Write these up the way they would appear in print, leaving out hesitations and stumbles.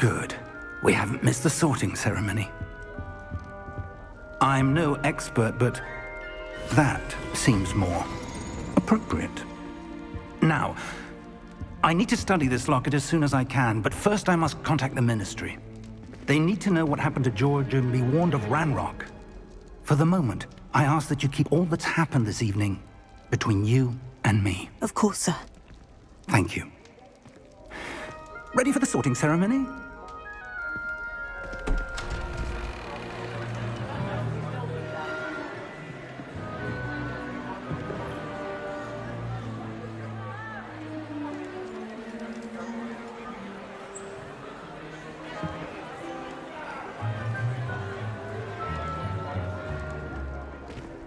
Good. We haven't missed the sorting ceremony. I'm no expert, but that seems more appropriate. Now, I need to study this locket as soon as I can, but first I must contact the Ministry. They need to know what happened to George and be warned of Ranrock. For the moment, I ask that you keep all that's happened this evening between you and me. Of course, sir. Thank you. Ready for the sorting ceremony?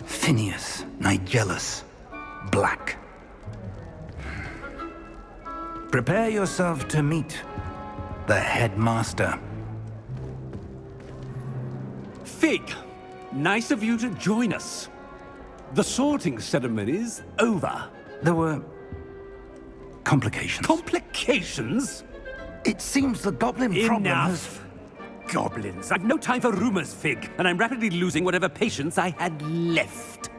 Phineas, Nigellus, Black. Prepare yourself to meet the headmaster. Fig, nice of you to join us. The sorting ceremony's over. There were complications. Complications? It seems the goblin problem has... Enough! Goblins. I've no time for rumors, Fig, and I'm rapidly losing whatever patience I had left.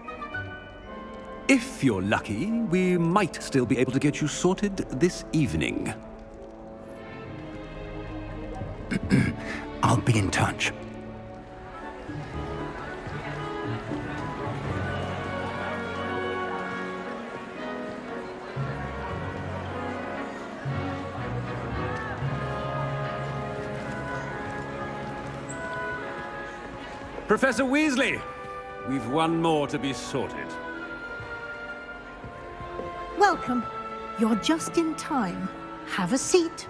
If you're lucky, we might still be able to get you sorted this evening. I'll be in touch. Professor Weasley, we've one more to be sorted. Welcome. You're just in time. Have a seat.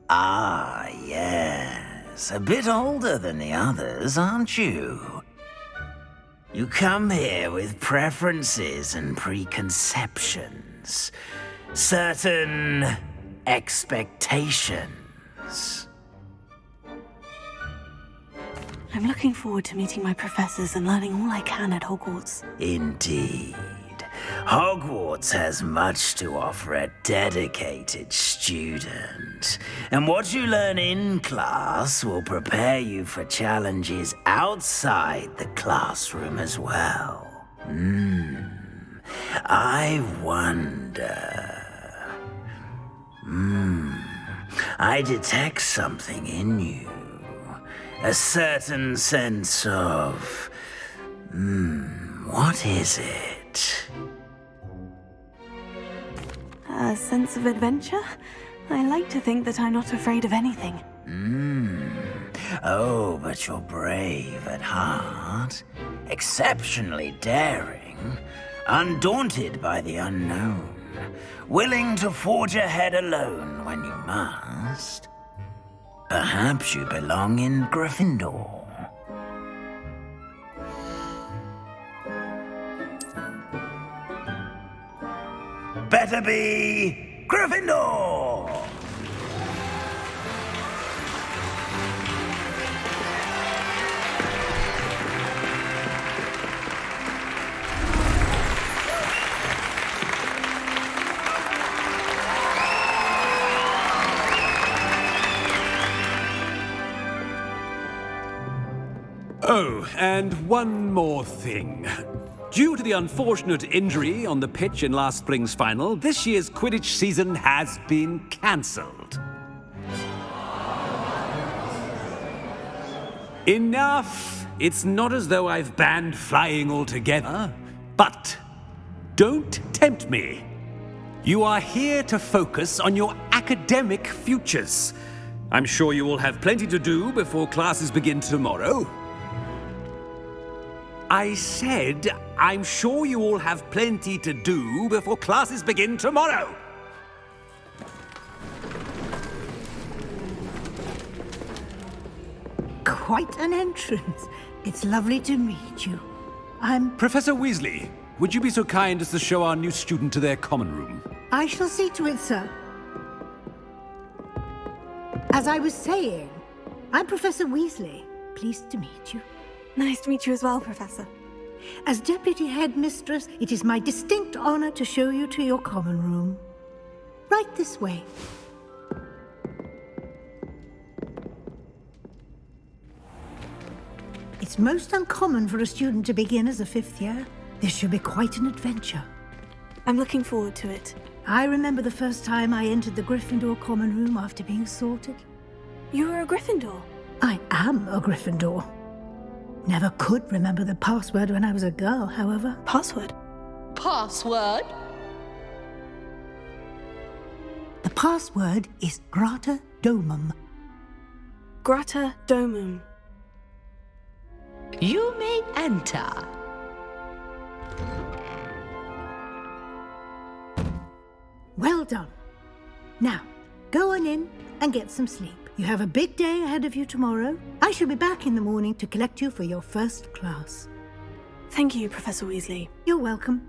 Ah, yes. A bit older than the others, aren't you? You come here with preferences and preconceptions. Certain expectations. I'm looking forward to meeting my professors and learning all I can at Hogwarts. Indeed. Hogwarts has much to offer a dedicated student. And what you learn in class will prepare you for challenges outside the classroom as well. I wonder... I detect something in you. A certain sense of... what is it? A sense of adventure? I like to think that I'm not afraid of anything. Oh, but you're brave at heart. Exceptionally daring. Undaunted by the unknown. Willing to forge ahead alone when you must. Perhaps you belong in Gryffindor. Better be Gryffindor! Oh, and one more thing. Due to the unfortunate injury on the pitch in last spring's final, this year's Quidditch season has been cancelled. Enough! It's not as though I've banned flying altogether, but don't tempt me. You are here to focus on your academic futures. I'm sure you will have plenty to do before classes begin tomorrow. I said, I'm sure you all have plenty to do before classes begin tomorrow. Quite an entrance. It's lovely to meet you. Professor Weasley, would you be so kind as to show our new student to their common room? I shall see to it, sir. As I was saying, I'm Professor Weasley. Pleased to meet you. Nice to meet you as well, Professor. As Deputy Headmistress, it is my distinct honor to show you to your common room. Right this way. It's most uncommon for a student to begin as a fifth year. This should be quite an adventure. I'm looking forward to it. I remember the first time I entered the Gryffindor common room after being sorted. You were a Gryffindor? I am a Gryffindor. Never could remember the password when I was a girl, however. Password? Password? The password is Grata Domum. Grata Domum. You may enter. Well done. Now, go on in and get some sleep. You have a big day ahead of you tomorrow. I shall be back in the morning to collect you for your first class. Thank you, Professor Weasley. You're welcome.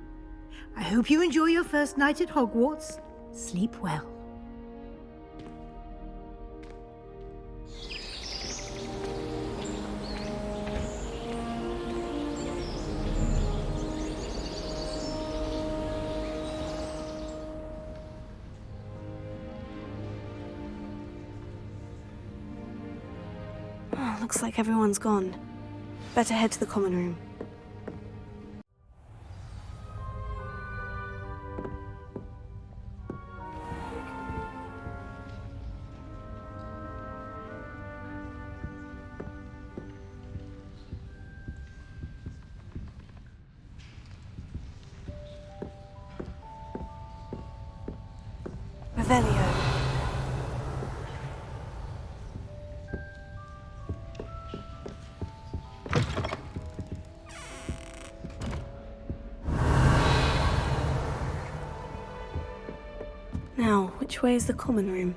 I hope you enjoy your first night at Hogwarts. Sleep well. Oh, looks like everyone's gone. Better head to the common room. Revelio. Now, which way is the common room?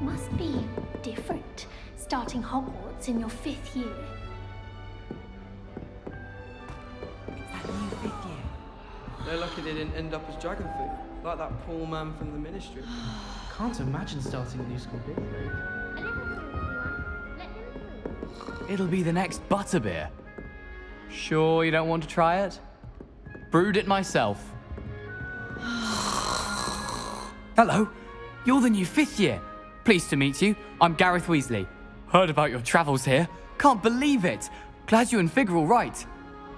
Must be different, starting Hogwarts in your 5th year. That new 5th year. They're lucky they didn't end up as dragon food, like that poor man from the ministry. Can't imagine starting a new school differently. It'll be the next butterbeer. Sure you don't want to try it? Brewed it myself. Hello, you're the new 5th year. Pleased to meet you. I'm Gareth Weasley. Heard about your travels here. Can't believe it. Glad you and Fig are all right.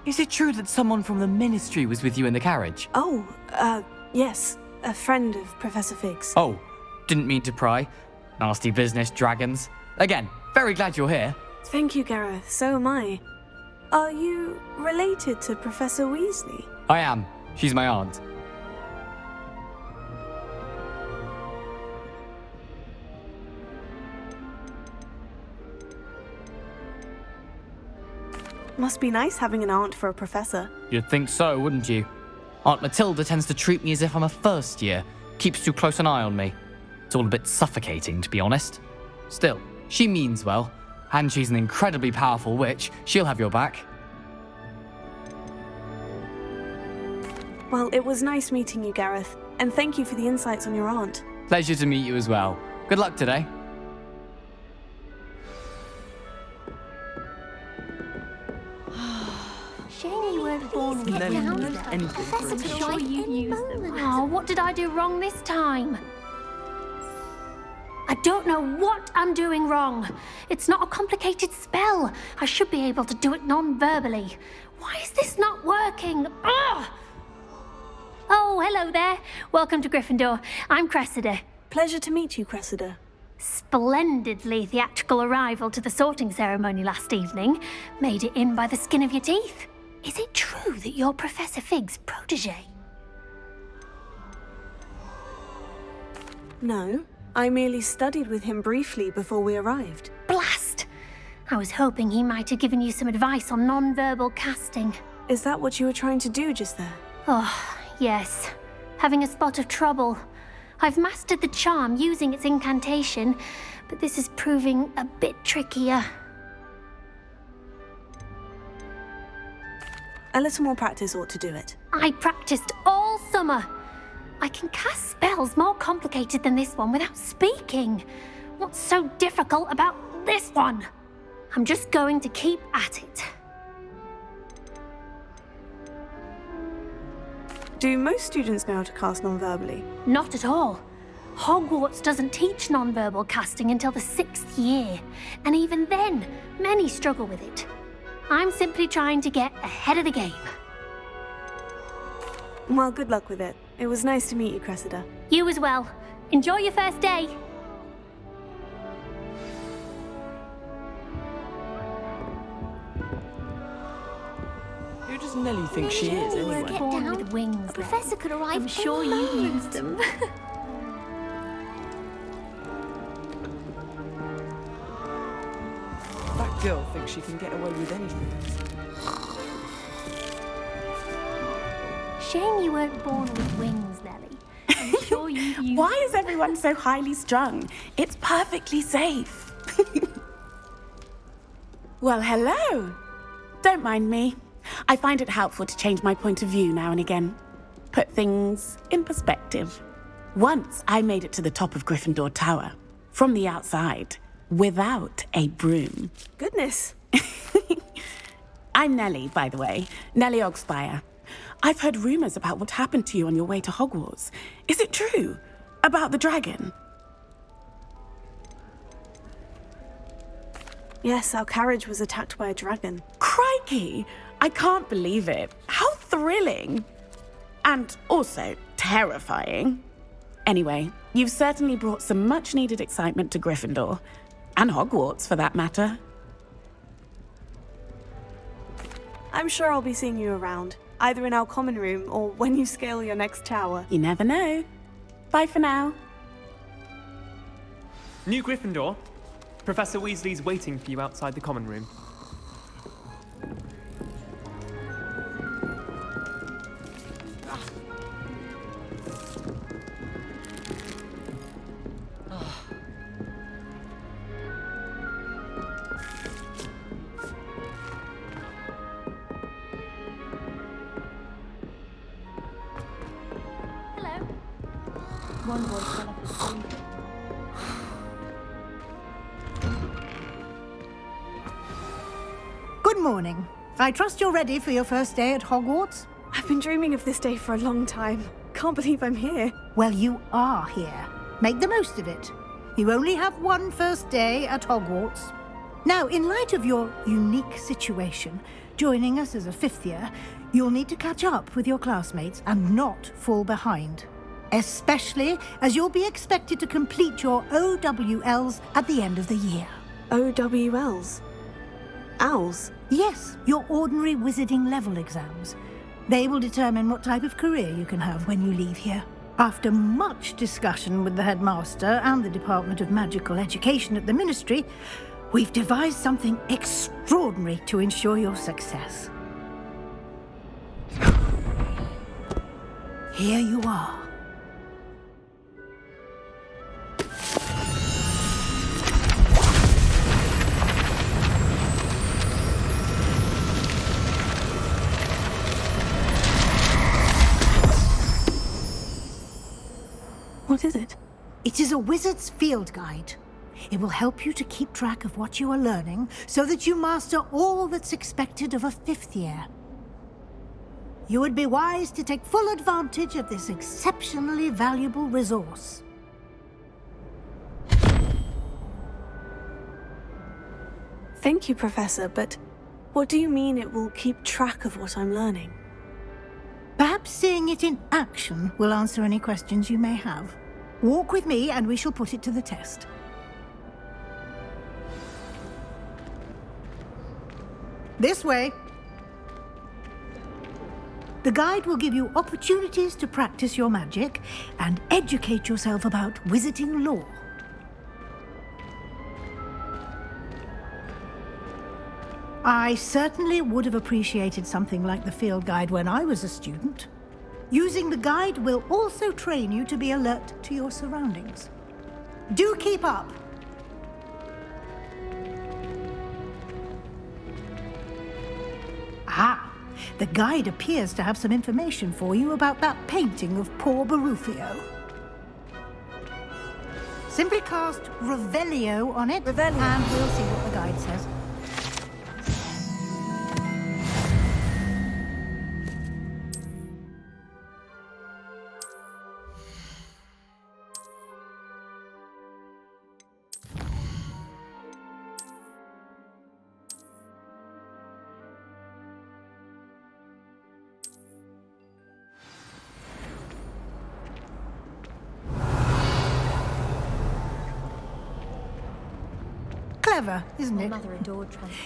Is it true that someone from the Ministry was with you in the carriage? Oh, yes. A friend of Professor Fig's. Oh, didn't mean to pry. Nasty business, dragons. Again, very glad you're here. Thank you, Gareth. So am I. Are you related to Professor Weasley? I am. She's my aunt. Must be nice having an aunt for a professor. You'd think so, wouldn't you? Aunt Matilda tends to treat me as if I'm a first year. Keeps too close an eye on me. It's all a bit suffocating, to be honest. Still, she means well. And she's an incredibly powerful witch. She'll have your back. Well, it was nice meeting you, Gareth. And thank you for the insights on your aunt. Pleasure to meet you as well. Good luck today. Shame you weren't born in Nelly down. knows anything for Professor a could sure you use them. Oh, what did I do wrong this time? I don't know what I'm doing wrong. It's not a complicated spell. I should be able to do it non-verbally. Why is this not working? Ugh! Oh, hello there. Welcome to Gryffindor. I'm Cressida. Pleasure to meet you, Cressida. Splendidly theatrical arrival to the sorting ceremony last evening. Made it in by the skin of your teeth. Is it true that you're Professor Fig's protege? No, I merely studied with him briefly before we arrived. Blast! I was hoping he might have given you some advice on non-verbal casting. Is that what you were trying to do just there? Oh, yes. Having a spot of trouble. I've mastered the charm using its incantation, but this is proving a bit trickier. A little more practice ought to do it. I practiced all summer. I can cast spells more complicated than this one without speaking. What's so difficult about this one? I'm just going to keep at it. Do most students know how to cast non-verbally? Not at all. Hogwarts doesn't teach non-verbal casting until the 6th year, and even then, many struggle with it. I'm simply trying to get ahead of the game. Well, good luck with it. It was nice to meet you, Cressida. You as well. Enjoy your first day. Who does Nellie think she is, anyway? Get born down. with wings. A professor could arrive. I'm sure you've used them. That girl thinks she can get away with anything. Shame you weren't born with wings, Nellie. I'm sure you've used Why is everyone so highly strung? It's perfectly safe. Well, hello. Don't mind me. I find it helpful to change my point of view now and again. Put things in perspective. Once I made it to the top of Gryffindor Tower, from the outside, without a broom. Goodness. I'm Nellie, by the way. Nellie Ogspire. I've heard rumors about what happened to you on your way to Hogwarts. Is it true? About the dragon? Yes, our carriage was attacked by a dragon. Crikey! I can't believe it. How thrilling! And also terrifying. Anyway, you've certainly brought some much-needed excitement to Gryffindor. And Hogwarts, for that matter. I'm sure I'll be seeing you around, either in our common room or when you scale your next tower. You never know. Bye for now. New Gryffindor. Professor Weasley's waiting for you outside the common room. Hello. One voice fell off the screen. Good morning. I trust you're ready for your first day at Hogwarts? I've been dreaming of this day for a long time. Can't believe I'm here. Well, you are here. Make the most of it. You only have one first day at Hogwarts. Now, in light of your unique situation, joining us as a fifth year, you'll need to catch up with your classmates and not fall behind. Especially as you'll be expected to complete your OWLs at the end of the year. OWLs? Owls? Yes, your ordinary wizarding level exams. They will determine what type of career you can have when you leave here. After much discussion with the headmaster and the Department of Magical Education at the Ministry, we've devised something extraordinary to ensure your success. Here you are. What is it? It is a wizard's field guide. It will help you to keep track of what you are learning so that you master all that's expected of a fifth year. You would be wise to take full advantage of this exceptionally valuable resource. Thank you, Professor, but what do you mean it will keep track of what I'm learning? Perhaps seeing it in action will answer any questions you may have. Walk with me and we shall put it to the test. This way. The guide will give you opportunities to practice your magic and educate yourself about wizarding lore. I certainly would have appreciated something like the field guide when I was a student. Using the guide will also train you to be alert to your surroundings. Do keep up! Ah, The guide appears to have some information for you about that painting of poor Barufio. Simply cast Revelio on it, Revelio. and we'll see what the guide says. Clever, isn't it?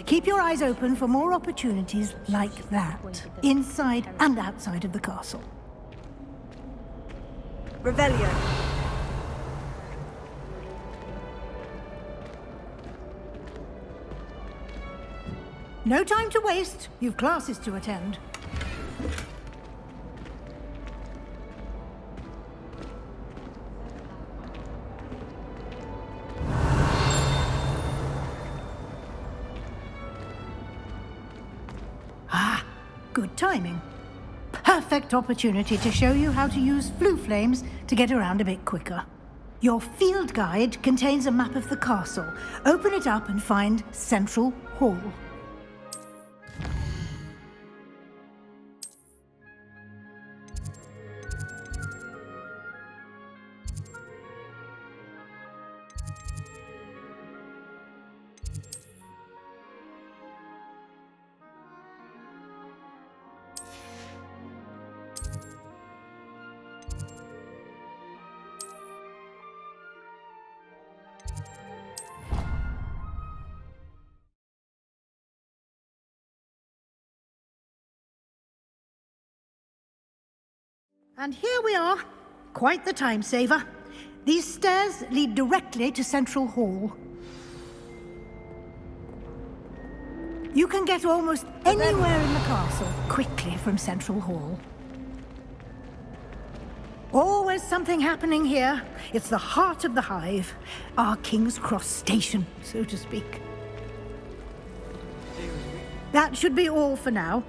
Keep your eyes open for more opportunities like that, inside and outside of the castle. Revelio. No time to waste. You've classes to attend. Good timing. Perfect opportunity to show you how to use flue flames to get around a bit quicker. Your field guide contains a map of the castle. Open it up and find Central Hall. And here we are. Quite the time saver. These stairs lead directly to Central Hall. You can get almost anywhere in the castle quickly from Central Hall. Always something happening here. It's the heart of the hive. Our King's Cross station, so to speak. That should be all for now.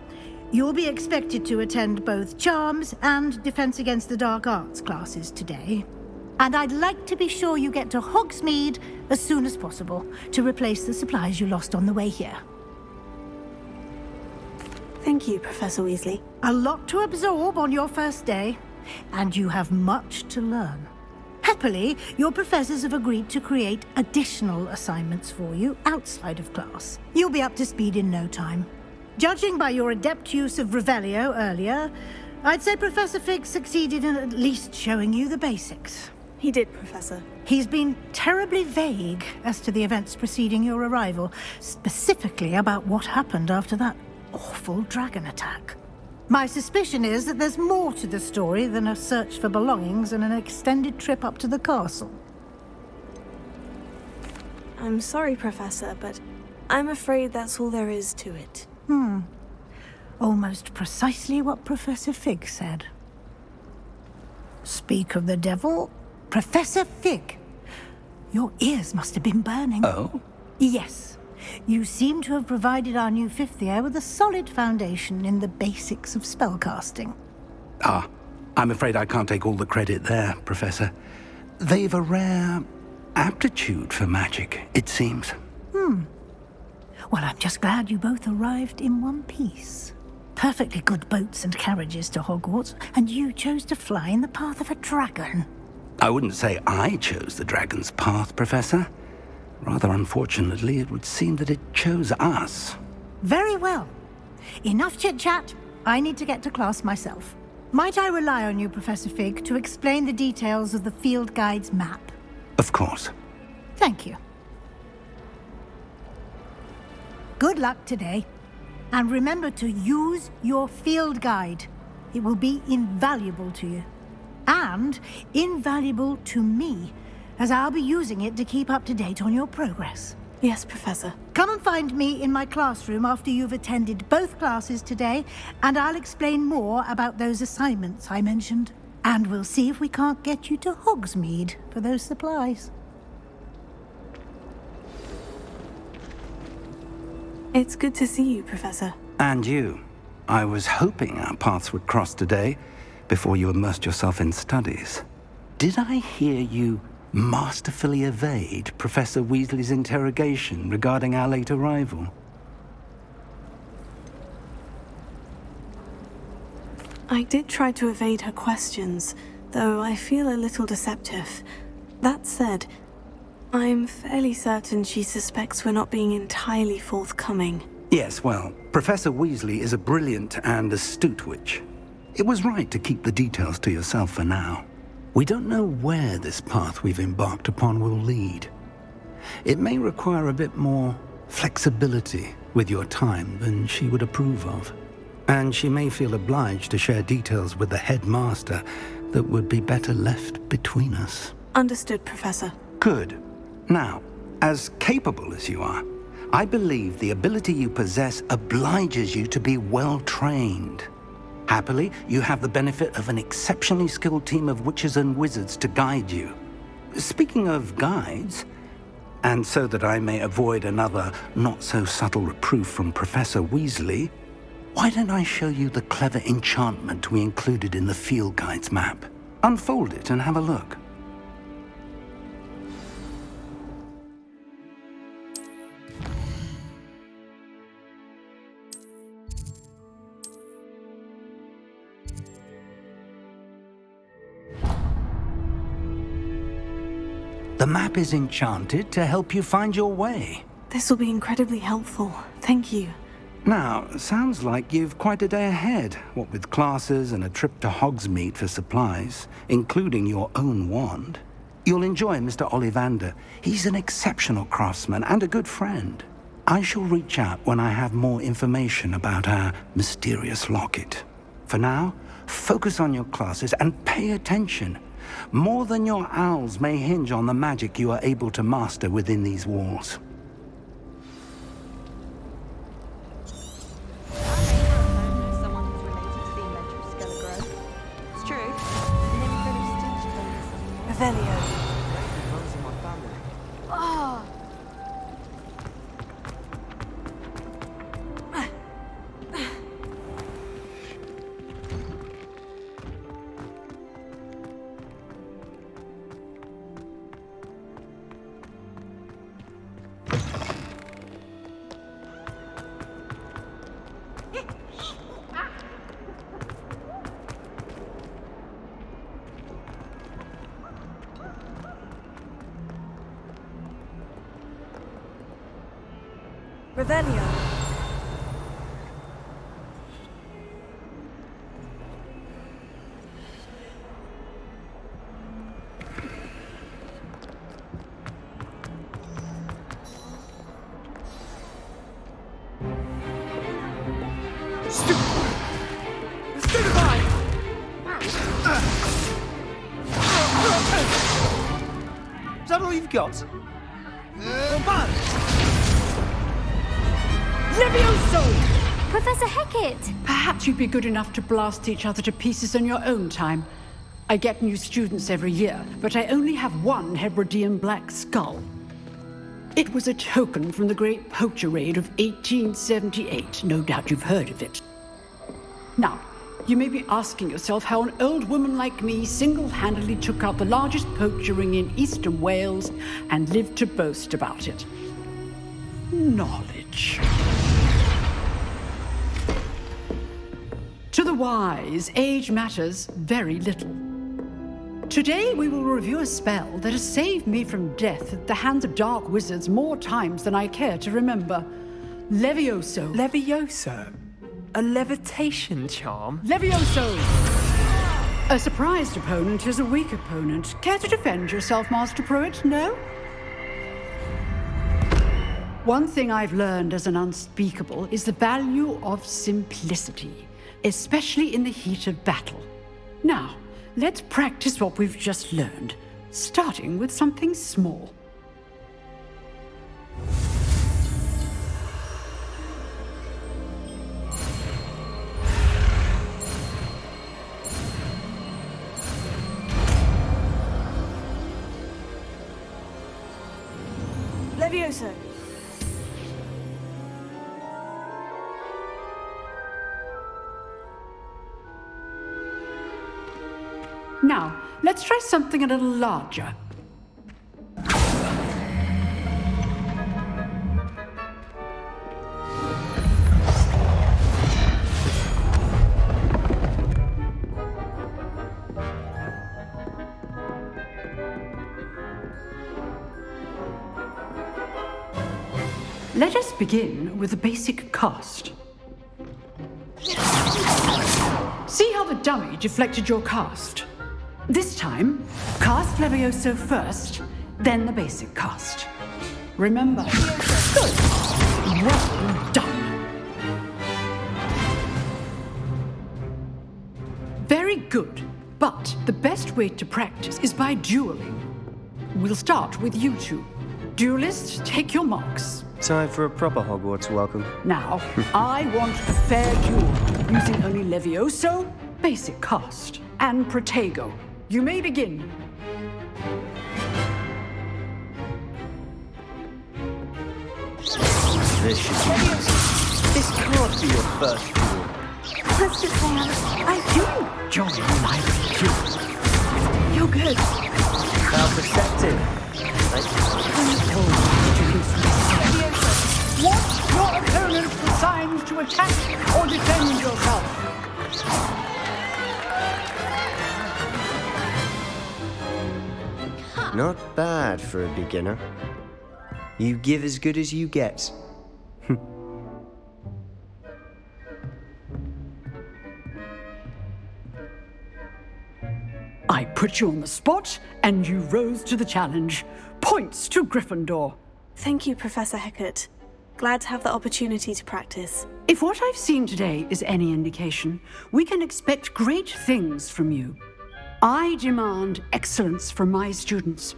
You'll be expected to attend both Charms and Defense Against the Dark Arts classes today. And I'd like to be sure you get to Hogsmeade as soon as possible to replace the supplies you lost on the way here. Thank you, Professor Weasley. A lot to absorb on your first day, and you have much to learn. Happily, your professors have agreed to create additional assignments for you outside of class. You'll be up to speed in no time. Judging by your adept use of Revelio earlier, I'd say Professor Fig succeeded in at least showing you the basics. He did, Professor. He's been terribly vague as to the events preceding your arrival, specifically about what happened after that awful dragon attack. My suspicion is that there's more to the story than a search for belongings and an extended trip up to the castle. I'm sorry, Professor, but I'm afraid that's all there is to it. Almost precisely what Professor Fig said. Speak of the devil, Professor Fig. Your ears must have been burning. Oh? Yes. You seem to have provided our new fifth year with a solid foundation in the basics of spellcasting. Ah, I'm afraid I can't take all the credit there, Professor. They've a rare aptitude for magic, it seems. Well, I'm just glad you both arrived in one piece. Perfectly good boats and carriages to Hogwarts, and you chose to fly in the path of a dragon. I wouldn't say I chose the dragon's path, Professor. Rather unfortunately, it would seem that it chose us. Very well. Enough chit-chat. I need to get to class myself. Might I rely on you, Professor Fig, to explain the details of the field guide's map? Of course. Thank you. Good luck today. And remember to use your field guide. It will be invaluable to you. And invaluable to me, as I'll be using it to keep up to date on your progress. Yes, Professor. Come and find me in my classroom after you've attended both classes today, and I'll explain more about those assignments I mentioned. And we'll see if we can't get you to Hogsmeade for those supplies. It's good to see you, Professor. And you. I was hoping our paths would cross today, before you immersed yourself in studies. Did I hear you masterfully evade Professor Weasley's interrogation regarding our late arrival? I did try to evade her questions, though I feel a little deceptive. That said, I'm fairly certain she suspects we're not being entirely forthcoming. Yes, well, Professor Weasley is a brilliant and astute witch. It was right to keep the details to yourself for now. We don't know where this path we've embarked upon will lead. It may require a bit more flexibility with your time than she would approve of. And she may feel obliged to share details with the headmaster that would be better left between us. Understood, Professor. Good. Now, as capable as you are, I believe the ability you possess obliges you to be well-trained. Happily, you have the benefit of an exceptionally skilled team of witches and wizards to guide you. Speaking of guides, and so that I may avoid another not-so-subtle reproof from Professor Weasley, why don't I show you the clever enchantment we included in the field guide's map? Unfold it and have a look. The map is enchanted to help you find your way. This will be incredibly helpful. Thank you. Now, sounds like you've quite a day ahead, what with classes and a trip to Hogsmeade for supplies, including your own wand. You'll enjoy Mr. Ollivander. He's an exceptional craftsman and a good friend. I shall reach out when I have more information about our mysterious locket. For now, focus on your classes and pay attention. More than your owls may hinge on the magic you are able to master within these walls. Revelio. Revelio. Is that all you've got? Levioso! Professor Hecat! Perhaps you'd be good enough to blast each other to pieces in your own time. I get new students every year, but I only have one Hebridean black skull. It was a token from the Great Poacher Raid of 1878. No doubt you've heard of it. Now, you may be asking yourself how an old woman like me single-handedly took out the largest poacher ring in eastern Wales and lived to boast about it. Knowledge. To the wise, age matters very little. Today we will review a spell that has saved me from death at the hands of dark wizards more times than I care to remember. Levioso. Levioso? A levitation charm? Levioso! A surprised opponent is a weak opponent. Care to defend yourself, Master Pruitt? No? One thing I've learned as an unspeakable is the value of simplicity, especially in the heat of battle. Now, let's practice what we've just learned, starting with something small. Now, let's try something a little larger. Let us begin with the basic cast. See how the dummy deflected your cast? This time, cast Levioso first, then the basic cast. Remember, good. Well done. Very good, but the best way to practice is by dueling. We'll start with you two. Duelists, take your marks. Time for a proper Hogwarts welcome. Now, I want a fair duel, using only Levioso, basic cast, and Protego. You may begin. This should be easy. This can't be your first duel. Let's just say I do Join my duel. You're good. How perceptive. Watch your opponent for signs to attack or defend yourself. Not bad for a beginner. You give as good as you get. I put you on the spot, and you rose to the challenge. Points to Gryffindor. Thank you, Professor Hecat. Glad to have the opportunity to practice. If what I've seen today is any indication, we can expect great things from you. I demand excellence from my students.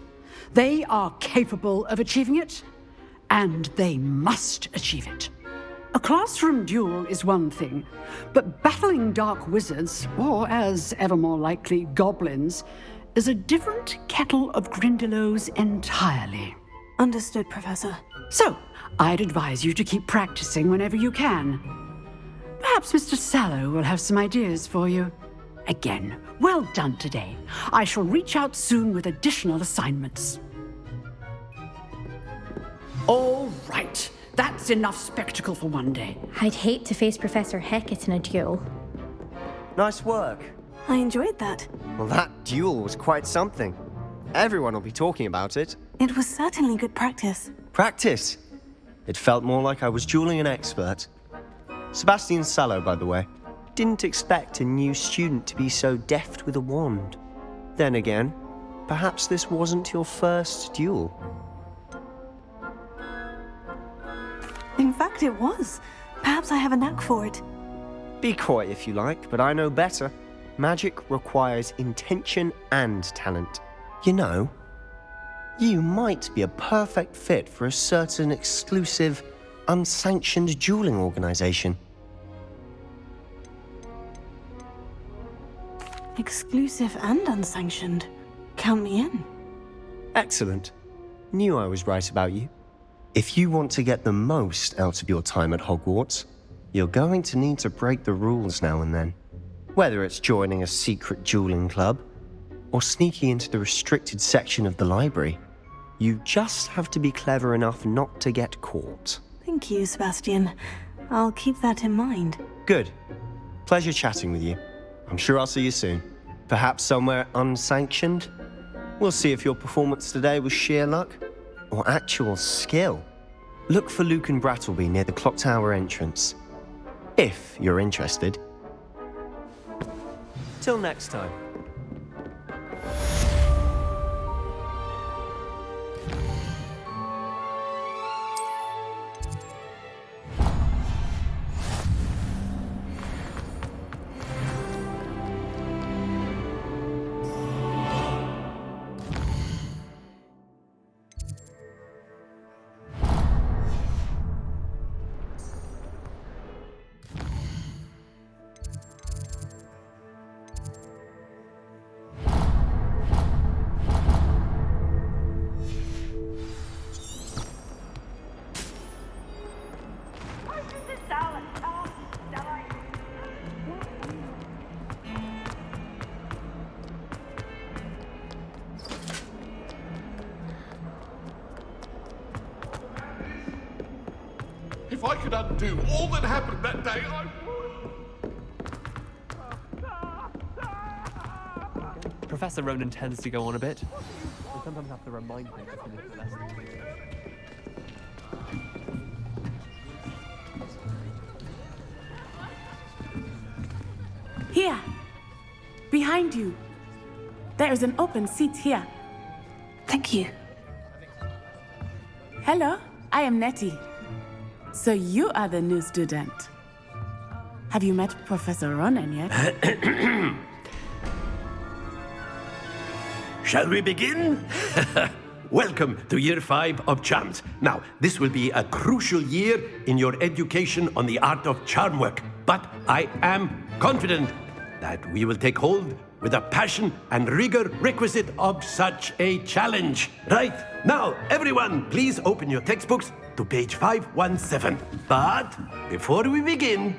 They are capable of achieving it, and they must achieve it. A classroom duel is one thing, but battling dark wizards, or as ever more likely, goblins, is a different kettle of Grindylows entirely. Understood, Professor. So, I'd advise you to keep practicing whenever you can. Perhaps Mr. Sallow will have some ideas for you. Again, well done today. I shall reach out soon with additional assignments. All right. That's enough spectacle for one day. I'd hate to face Professor Hecat in a duel. Nice work. I enjoyed that. Well, that duel was quite something. Everyone will be talking about it. It was certainly good practice. Practice? It felt more like I was dueling an expert. Sebastian Sallow, by the way. Didn't expect a new student to be so deft with a wand. Then again, perhaps this wasn't your first duel. In fact, it was. Perhaps I have a knack for it. Be coy if you like, but I know better. Magic requires intention and talent. You know, you might be a perfect fit for a certain exclusive, unsanctioned dueling organization. Exclusive and unsanctioned. Count me in. Excellent. Knew I was right about you. If you want to get the most out of your time at Hogwarts, you're going to need to break the rules now and then. Whether it's joining a secret dueling club, or sneaking into the restricted section of the library, you just have to be clever enough not to get caught. Thank you, Sebastian. I'll keep that in mind. Good. Pleasure chatting with you. I'm sure I'll see you soon. Perhaps somewhere unsanctioned? We'll see if your performance today was sheer luck or actual skill. Look for Luke and Brattleby near the clock tower entrance, if you're interested. Till next time. If I could undo all that happened that day, I would. Professor Ronan tends to go on a bit. I sometimes have to remind him to finish the lesson. Here. Behind you. There is an open seat here. Thank you. Hello, I am Nettie. So you are the new student. Have you met Professor Ronan yet? Shall we begin? Welcome to Year 5 of Charms. Now, this will be a crucial year in your education on the art of charm work. But I am confident that we will take hold with the passion and rigor requisite of such a challenge. Right, now, everyone, please open your textbooks to page 517. But before we begin,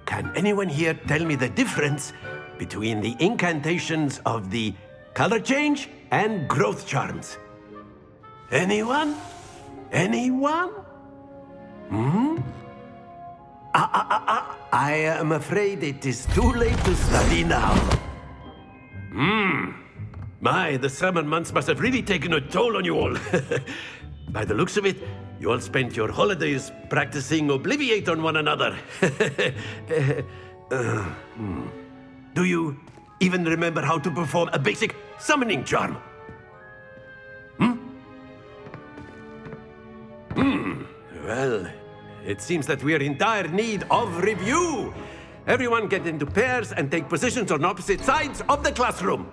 can anyone here tell me the difference between the incantations of the color change and growth charms? Anyone? Anyone? I am afraid it is too late to study now. My, the summer months must have really taken a toll on you all. By the looks of it, you all spent your holidays practicing Obliviate on one another. Do you even remember how to perform a basic summoning charm? Well, it seems that we are in dire need of review. Everyone get into pairs and take positions on opposite sides of the classroom.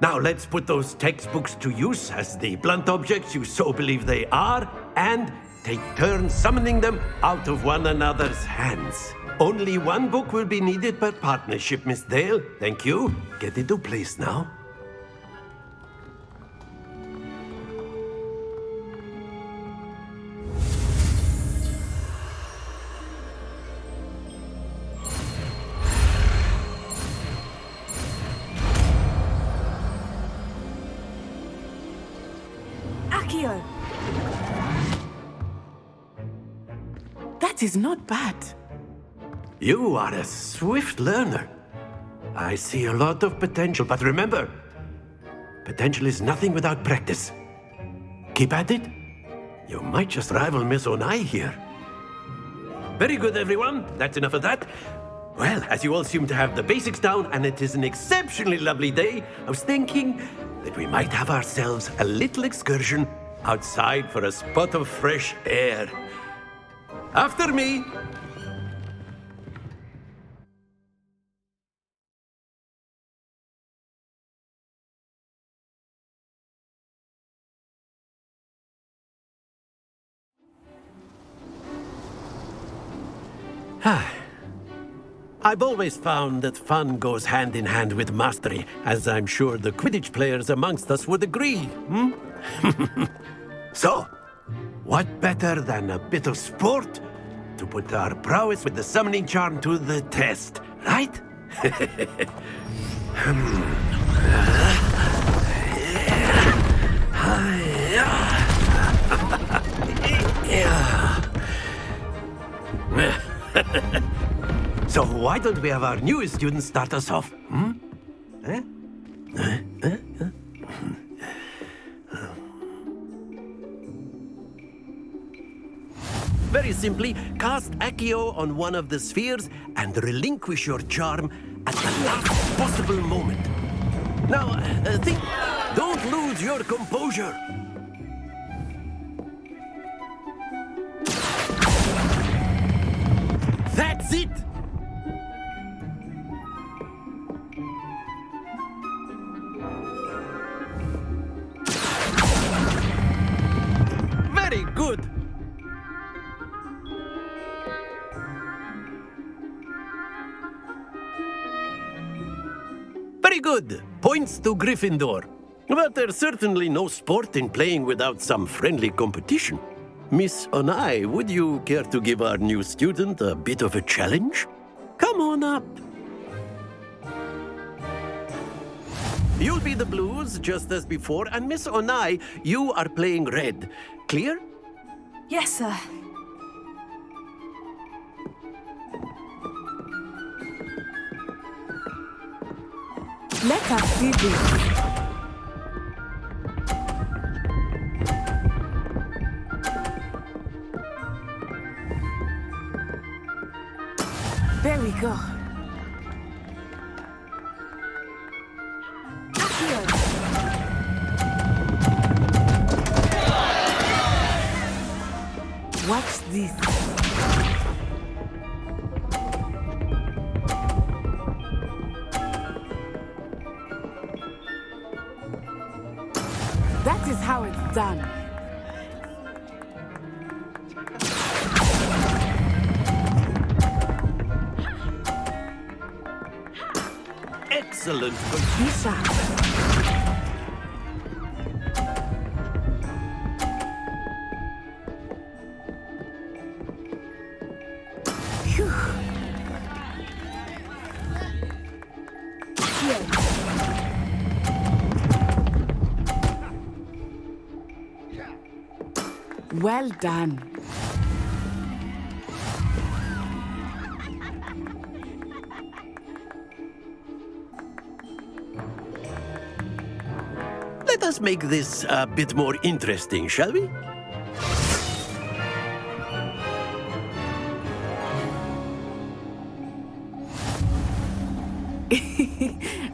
Now let's put those textbooks to use as the blunt objects you so believe they are, and take turns summoning them out of one another's hands. Only one book will be needed per partnership, Miss Dale. Thank you. Get into place now. Accio! That is not bad. You are a swift learner. I see a lot of potential, but remember, potential is nothing without practice. Keep at it. You might just rival Miss Onai here. Very good, everyone. That's enough of that. Well, as you all seem to have the basics down, and it is an exceptionally lovely day, I was thinking that we might have ourselves a little excursion outside for a spot of fresh air. After me. I've always found that fun goes hand in hand with mastery, as I'm sure the Quidditch players amongst us would agree. So, what better than a bit of sport to put our prowess with the summoning charm to the test, right? So why don't we have our newest student start us off? Very simply, cast Accio on one of the spheres and relinquish your charm at the last possible moment. Now, think, don't lose your composure. That's it! Very good! Very good! Points to Gryffindor. But there's certainly no sport in playing without some friendly competition. Miss Onai, would you care to give our new student a bit of a challenge? Come on up. You'll be the blues, just as before, and Miss Onai, you are playing red. Clear? Yes, sir. Let us see this. There we go. Watch this. That is how it's done. Excellent. Be sharp. Phew. Well done. Let us make this a bit more interesting, shall we?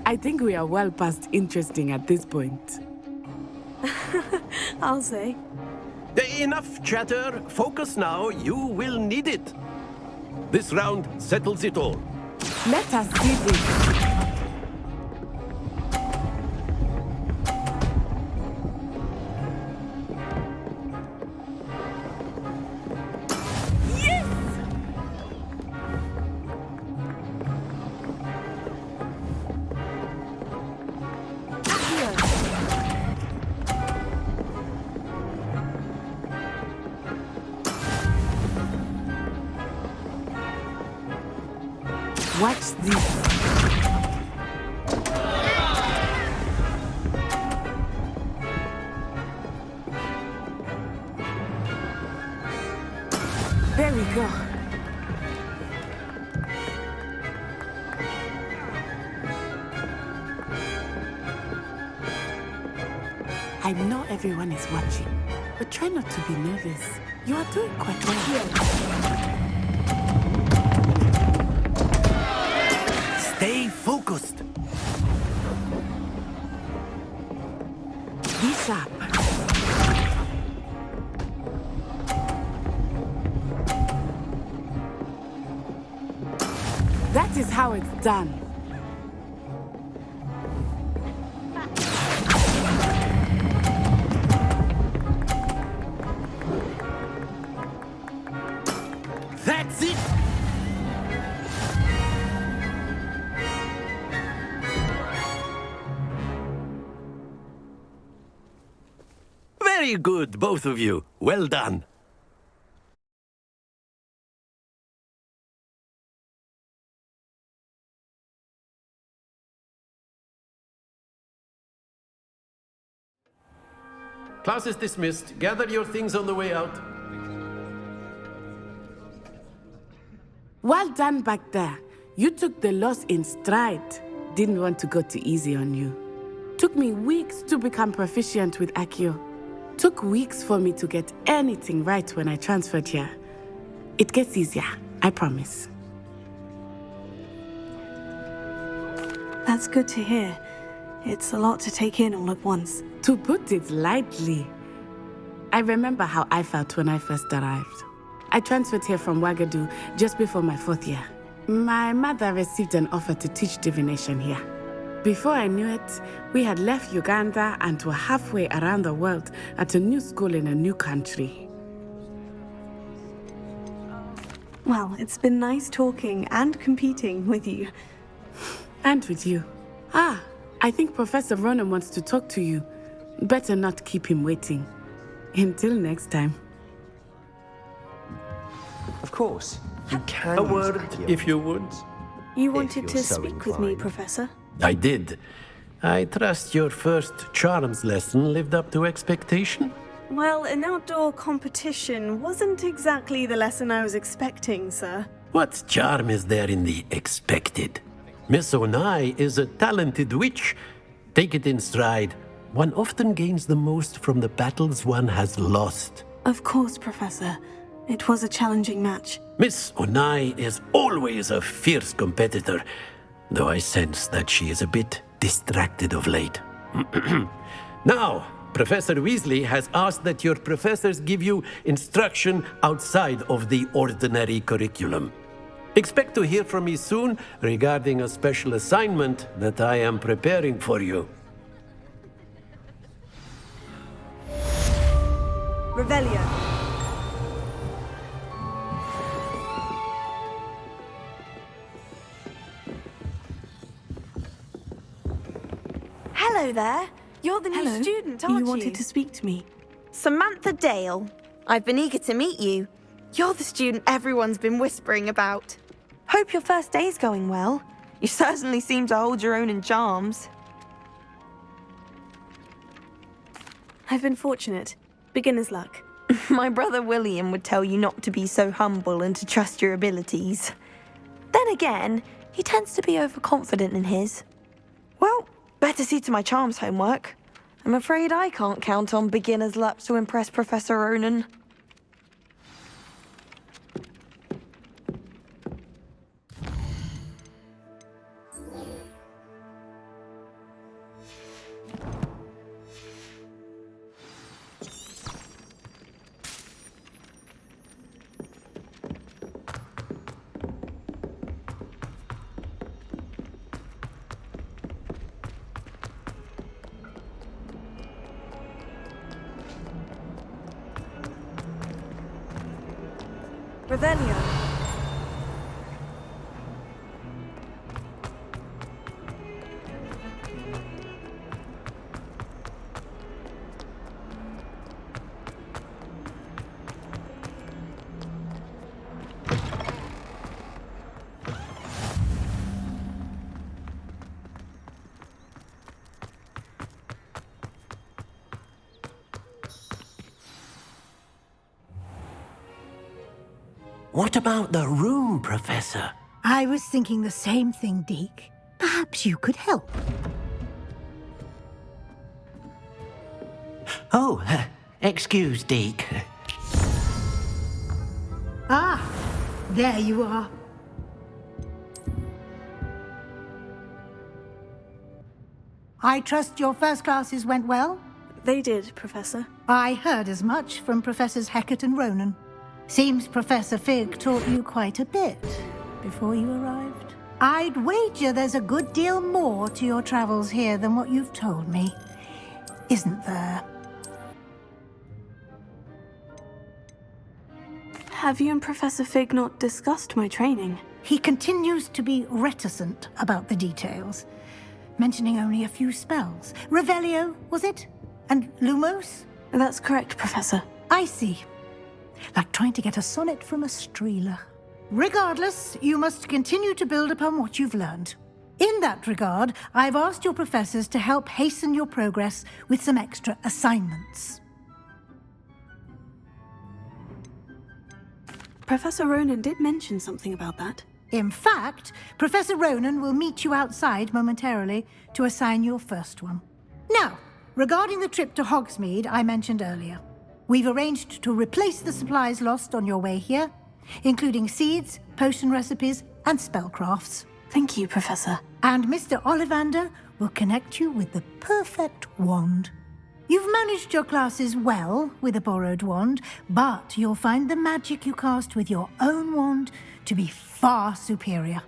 I think we are well past interesting at this point. I'll say. Enough chatter. Focus now. You will need it. This round settles it all. Let us see this. Watch this. There we go. I know everyone is watching, but try not to be nervous. You are doing quite well. Stay focused. Be sharp. That is how it's done. That's it. Very good, both of you. Well done. Class is dismissed. Gather your things on the way out. Well done back there. You took the loss in stride. Didn't want to go too easy on you. Took me weeks to become proficient with Accio. Took weeks for me to get anything right when I transferred here. It gets easier, I promise. That's good to hear. It's a lot to take in all at once. To put it lightly, I remember how I felt when I first arrived. I transferred here from Ouagadougou just before my 4th year. My mother received an offer to teach divination here. Before I knew it, we had left Uganda and were halfway around the world at a new school in a new country. Well, it's been nice talking and competing with you. And with you. Ah, I think Professor Ronan wants to talk to you. Better not keep him waiting. Until next time. Of course, you can. A word, if you would. You wanted to speak with me, Professor? I did. I trust your first charms lesson lived up to expectation? Well, an outdoor competition wasn't exactly the lesson I was expecting, sir. What charm is there in the expected? Miss Onai is a talented witch. Take it in stride. One often gains the most from the battles one has lost. Of course, Professor. It was a challenging match. Miss Onai is always a fierce competitor, though I sense that she is a bit distracted of late. Now, Professor Weasley has asked that your professors give you instruction outside of the ordinary curriculum. Expect to hear from me soon regarding a special assignment that I am preparing for you. Revelio. Hello there. You're the new student, aren't you? You wanted to speak to me. Samantha Dale. I've been eager to meet you. You're the student everyone's been whispering about. Hope your first day's going well. You certainly seem to hold your own in charms. I've been fortunate. Beginner's luck. My brother William would tell you not to be so humble and to trust your abilities. Then again, he tends to be overconfident in his. Well, better see to my charms homework. I'm afraid I can't count on beginner's luck to impress Professor Ronan. Revelio. What about the room, Professor? I was thinking the same thing, Deke. Perhaps you could help. Oh, excuse, Deke. Ah, there you are. I trust your first classes went well? They did, Professor. I heard as much from Professors Hecat and Ronan. Seems Professor Fig taught you quite a bit before you arrived. I'd wager there's a good deal more to your travels here than what you've told me, isn't there? Have you and Professor Fig not discussed my training? He continues to be reticent about the details, mentioning only a few spells. Revelio, was it? And Lumos? That's correct, Professor. I see. Like trying to get a sonnet from a streeler. Regardless, you must continue to build upon what you've learned. In that regard, I've asked your professors to help hasten your progress with some extra assignments. Professor Ronan did mention something about that. In fact, Professor Ronan will meet you outside momentarily to assign your first one. Now, regarding the trip to Hogsmeade I mentioned earlier, we've arranged to replace the supplies lost on your way here, including seeds, potion recipes, and spellcrafts. Thank you, Professor. And Mr. Ollivander will connect you with the perfect wand. You've managed your classes well with a borrowed wand, but you'll find the magic you cast with your own wand to be far superior.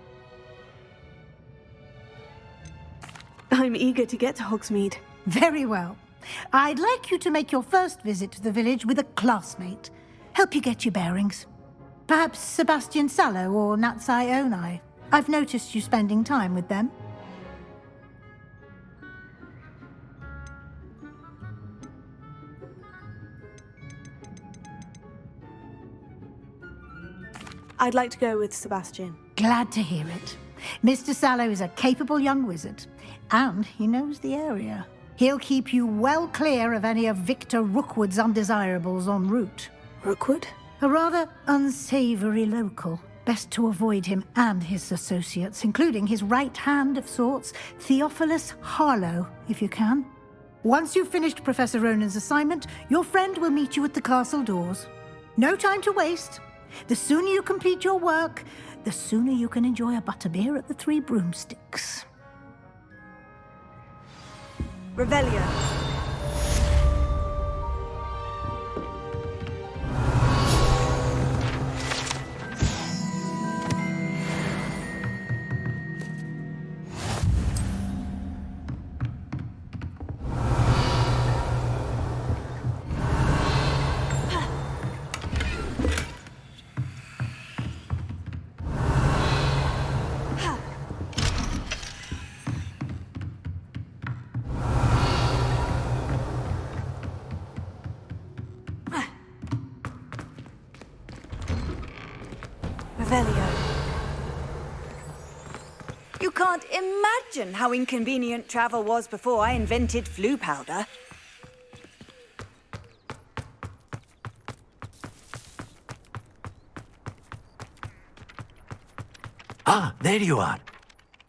I'm eager to get to Hogsmeade. Very well. I'd like you to make your first visit to the village with a classmate. Help you get your bearings. Perhaps Sebastian Sallow or Natsai Onai. I've noticed you spending time with them. I'd like to go with Sebastian. Glad to hear it. Mr. Sallow is a capable young wizard, and he knows the area. He'll keep you well clear of any of Victor Rookwood's undesirables en route. Rookwood? A rather unsavory local. Best to avoid him and his associates, including his right hand of sorts, Theophilus Harlow, if you can. Once you've finished Professor Ronan's assignment, your friend will meet you at the castle doors. No time to waste. The sooner you complete your work, the sooner you can enjoy a butterbeer at the Three Broomsticks. Revelio. You can't imagine how inconvenient travel was before I invented flu powder. Ah, there you are.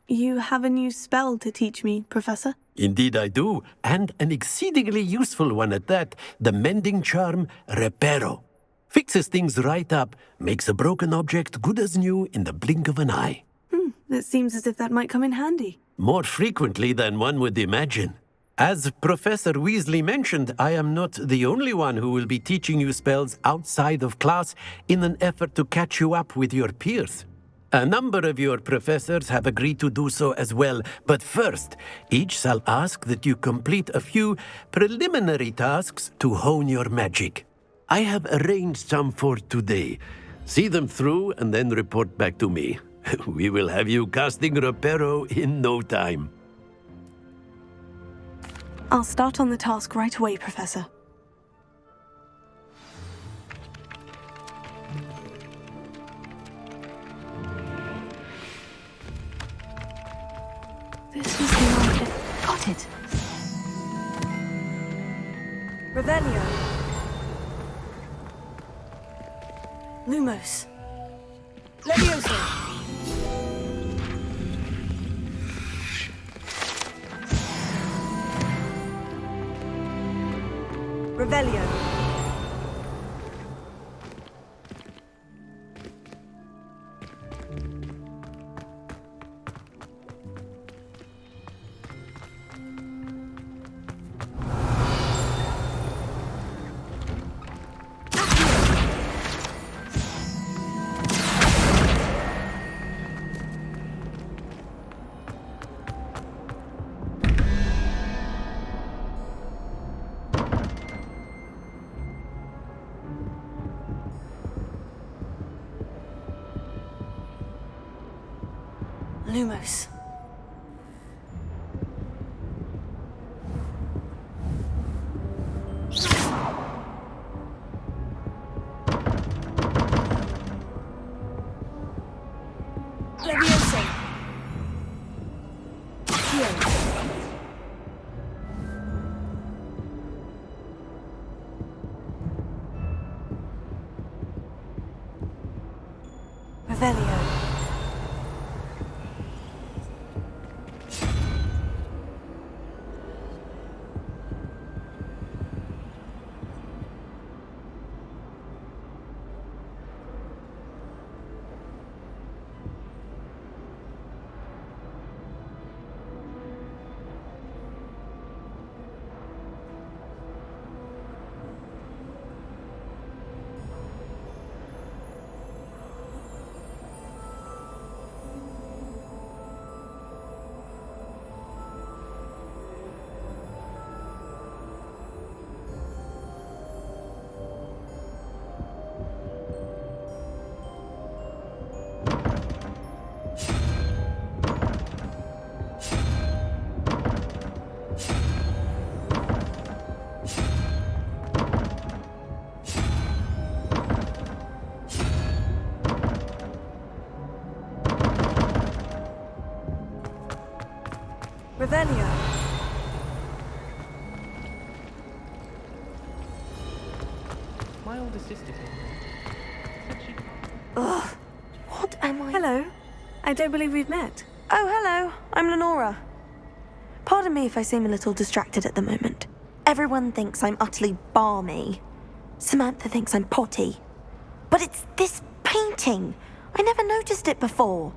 You have a new spell to teach me, Professor? Indeed I do, and an exceedingly useful one at that, the mending charm Reparo. Fixes things right up, makes a broken object good as new in the blink of an eye. It seems as if that might come in handy. More frequently than one would imagine. As Professor Weasley mentioned, I am not the only one who will be teaching you spells outside of class in an effort to catch you up with your peers. A number of your professors have agreed to do so as well, but first, each shall ask that you complete a few preliminary tasks to hone your magic. I have arranged some for today. See them through and then report back to me. We will have you casting Reparo in no time. I'll start on the task right away, Professor. This was the market. Got it. Revelio. Lumos. Leviosa. Revelio. Lumos. Leviosa. Revelio. Revelio. My older sister told me. Ugh. What Hello. I don't believe we've met. Oh, hello. I'm Lenora. Pardon me if I seem a little distracted at the moment. Everyone thinks I'm utterly balmy. Samantha thinks I'm potty. But it's this painting. I never noticed it before.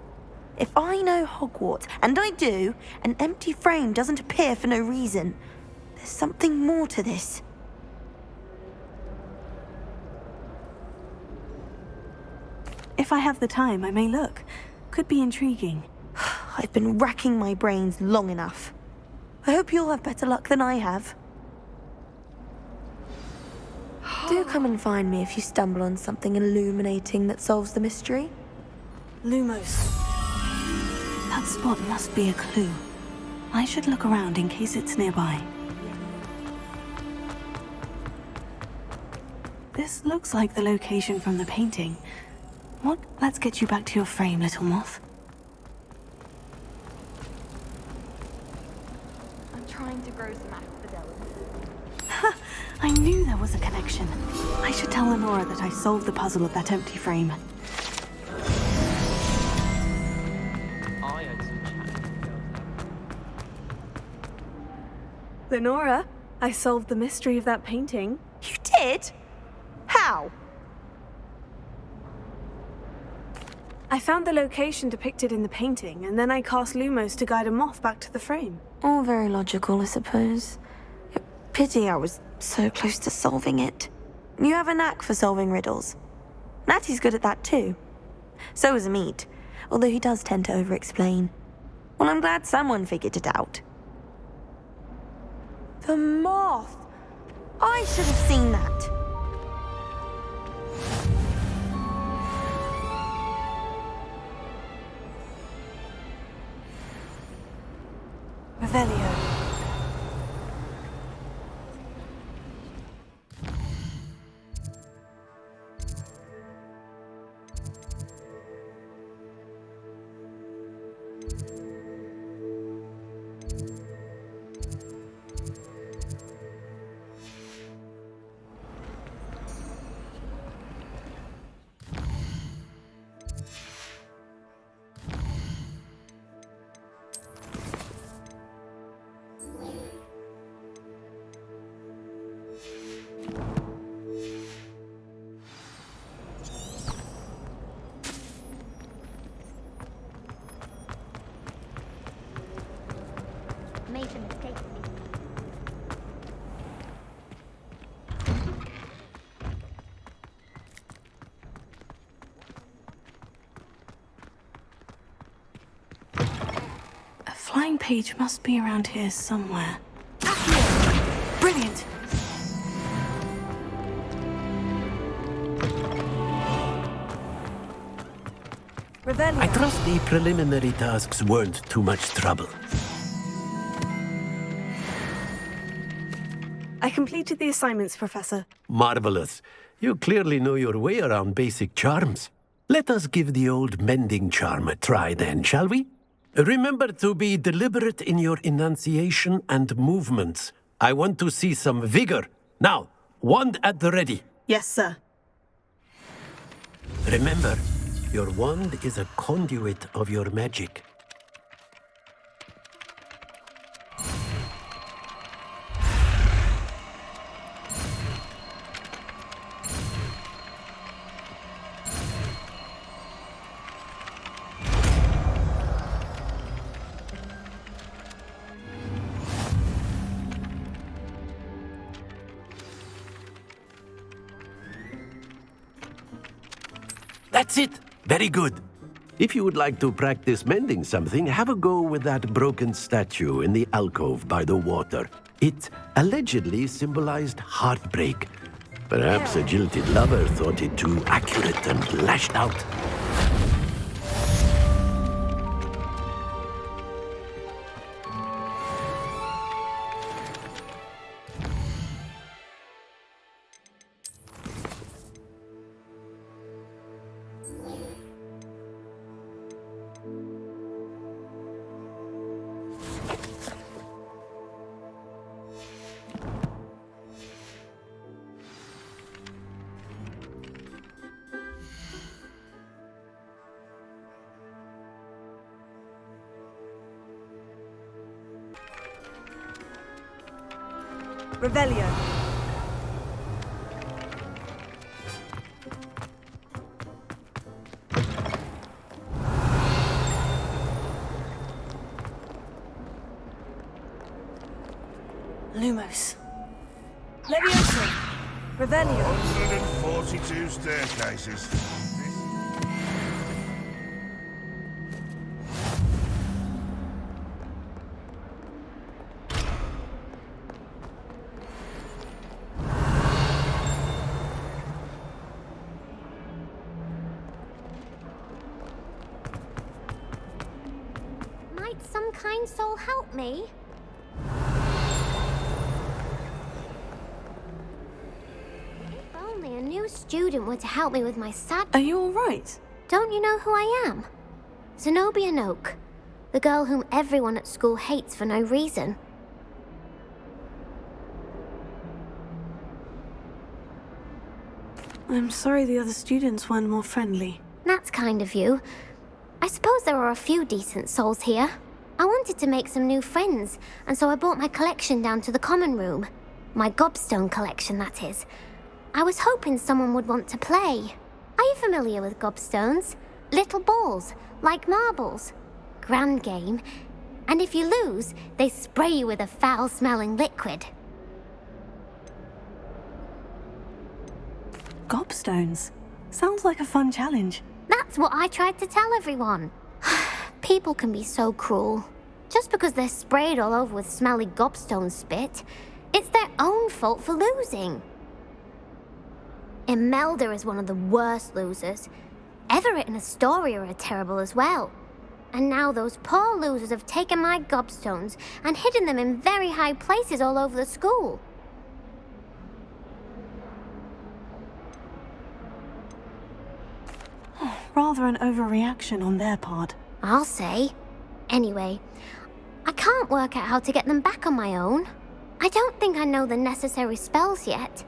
If I know Hogwarts, and I do, an empty frame doesn't appear for no reason. There's something more to this. If I have the time, I may look. Could be intriguing. I've been racking my brains long enough. I hope you'll have better luck than I have. Do come and find me if you stumble on something illuminating that solves the mystery. Lumos. That spot must be a clue. I should look around in case it's nearby. This looks like the location from the painting. What? Let's get you back to your frame, little moth. I'm trying to grow some asphodel. Ha! I knew there was a connection. I should tell Lenora that I solved the puzzle of that empty frame. Lenora, I solved the mystery of that painting. You did? How? I found the location depicted in the painting, and then I cast Lumos to guide a moth back to the frame. All very logical, I suppose. Pity I was so close to solving it. You have a knack for solving riddles. Natty's good at that too. So is Amit, although he does tend to over-explain. Well, I'm glad someone figured it out. The moth! I should have seen that. Revelio. Flying page must be around here somewhere. Brilliant! Revelio. I trust the preliminary tasks weren't too much trouble. I completed the assignments, Professor. Marvelous. You clearly know your way around basic charms. Let us give the old mending charm a try then, shall we? Remember to be deliberate in your enunciation and movements. I want to see some vigor. Now, wand at the ready. Yes, sir. Remember, your wand is a conduit of your magic. That's it. Very good. If you would like to practice mending something, have a go with that broken statue in the alcove by the water. It allegedly symbolized heartbreak. Perhaps a jilted lover thought it too accurate and lashed out. Revelio. Lumos. Levioso. Revelio. 142 staircases. Might some kind soul help me? If only a new student were to help me with my sad... Are you all right? Don't you know who I am? Zenobia Noak, the girl whom everyone at school hates for no reason. I'm sorry the other students weren't more friendly. That's kind of you. I suppose there are a few decent souls here. I wanted to make some new friends, and so I brought my collection down to the common room. My gobstone collection, that is. I was hoping someone would want to play. Are you familiar with gobstones? Little balls, like marbles. Grand game. And if you lose, they spray you with a foul-smelling liquid. Gobstones. Sounds like a fun challenge. That's what I tried to tell everyone. People can be so cruel. Just because they're sprayed all over with smelly gobstone spit, it's their own fault for losing. Imelda is one of the worst losers. Everett and Astoria are terrible as well. And now those poor losers have taken my gobstones and hidden them in very high places all over the school. Rather an overreaction on their part. I'll say. Anyway, I can't work out how to get them back on my own. I don't think I know the necessary spells yet.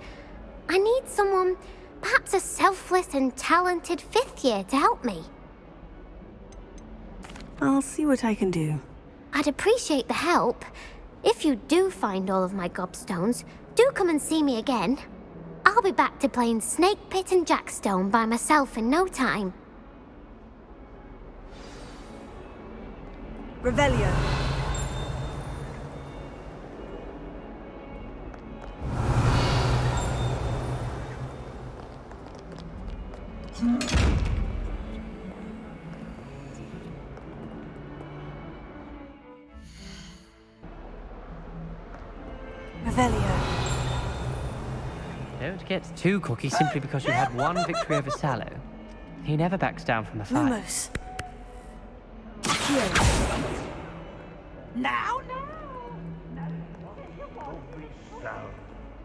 I need someone, perhaps a selfless and talented 5th year to help me. I'll see what I can do. I'd appreciate the help. If you do find all of my gobstones, do come and see me again. I'll be back to playing Snake Pit and Jackstone by myself in no time. Revelio. Revelio. Don't get too cocky simply because you had one victory over Sallow. He never backs down from a fight. Lumos. Now, Don't be sound.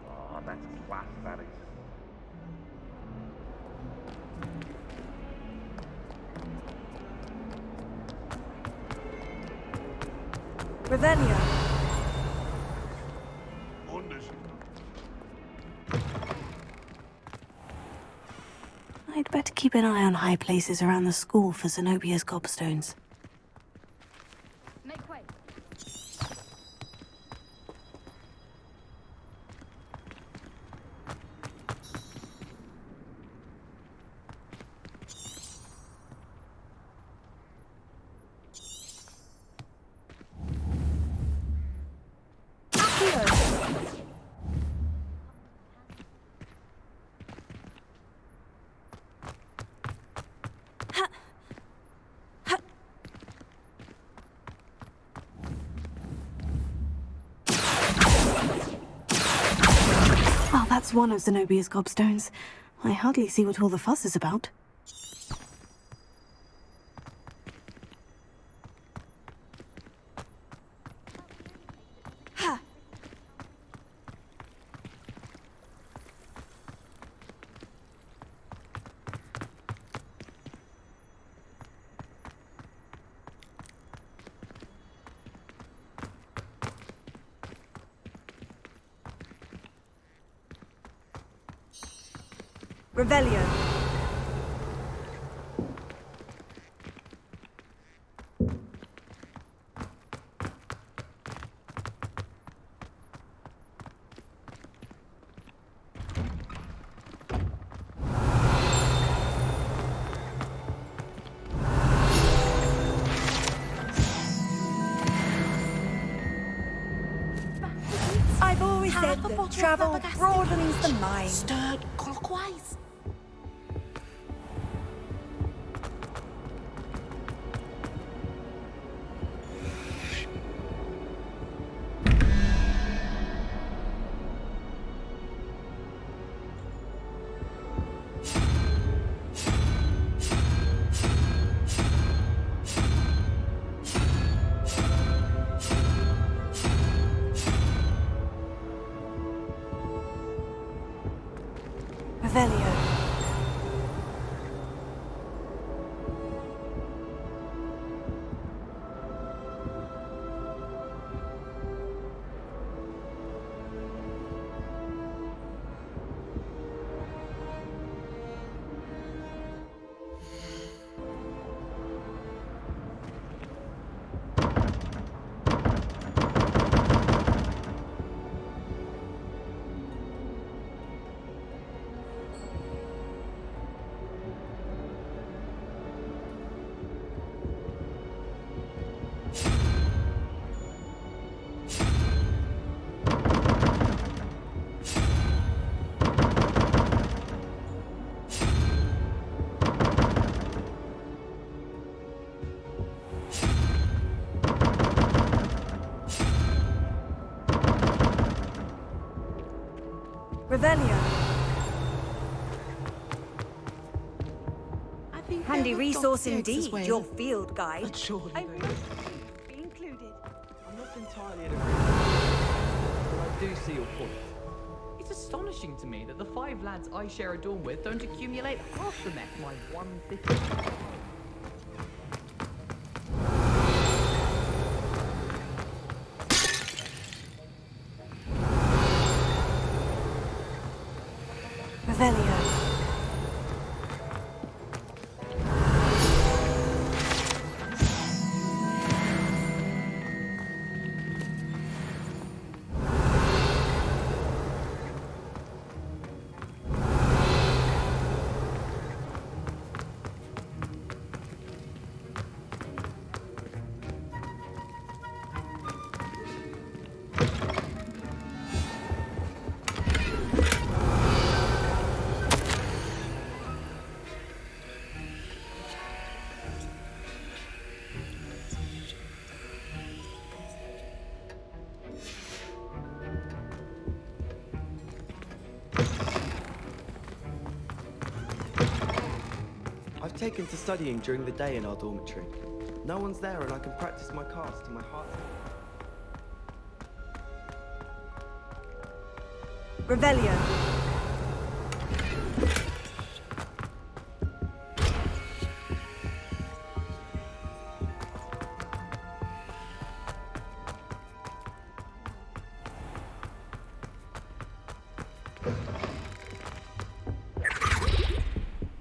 Oh, that's class, that is. Revelio. I'd better keep an eye on high places around the school for Zenobia's gobstones. Make way. Well, that's one of Zenobia's gobstones. I hardly see what all the fuss is about. Revelio. said that travel broadens the mind. Stirred clockwise. Revelio. Revelio. Handy resource indeed, your field guide. I must be included. I'm not entirely in agreement, but I do see your point. It's astonishing to me that the 5 lads I share a dorm with don't accumulate half the mech my 150. Revelio. I've taken to studying during the day in our dormitory. No one's there and I can practice my cards to my heart's Revelio.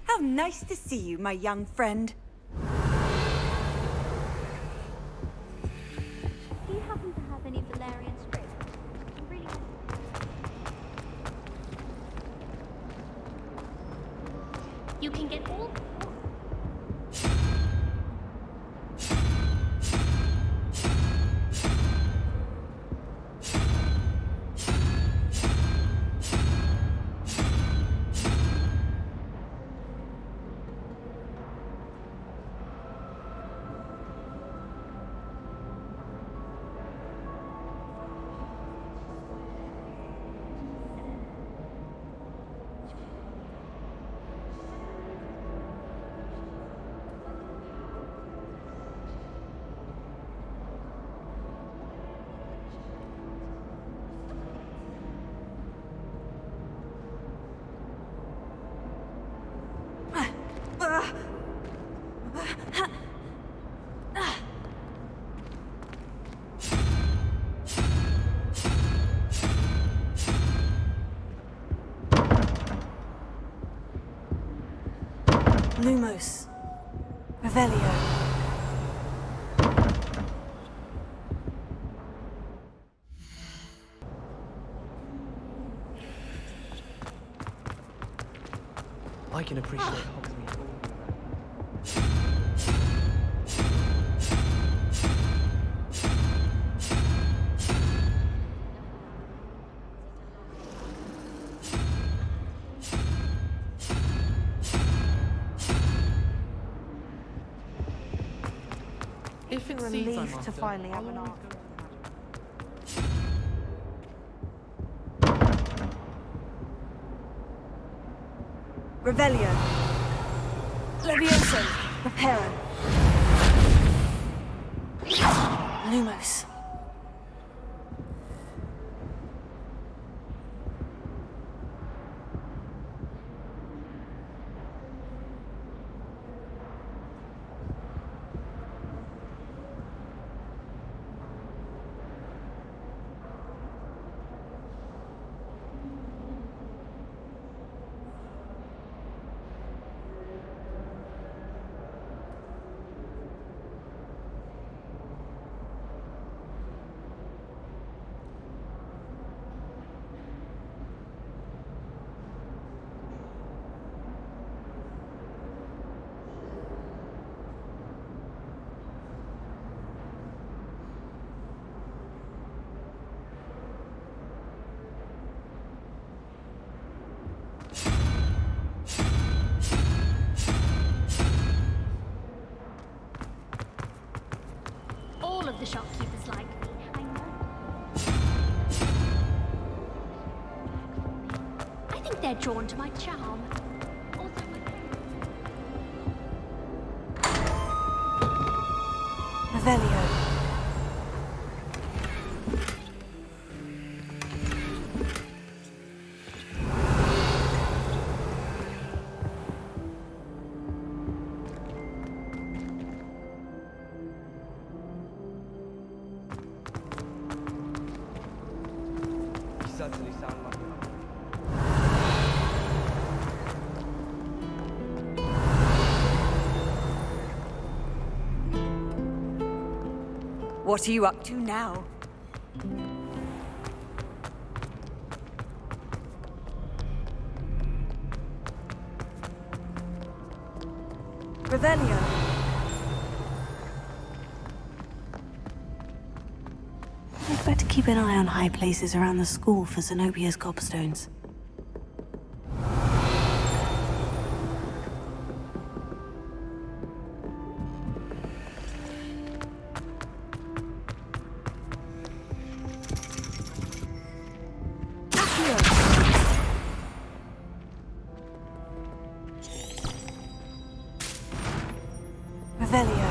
How nice to see you, my young friend. Do you happen to have any Valerian strips? Really? You can get all. Lumos. Revelio. I can appreciate Hogsmeade. seeds I relief to master. finally have an arc. Revelio. Levioso. Reparo. Lumos. All of the shopkeepers like me, I know. I think they're drawn to my charm. Also, Revelio. You certainly sound like it. What are you up to now? Revelio. I'd better keep an eye on high places around the school for Zenobia's gobstones. Revelio.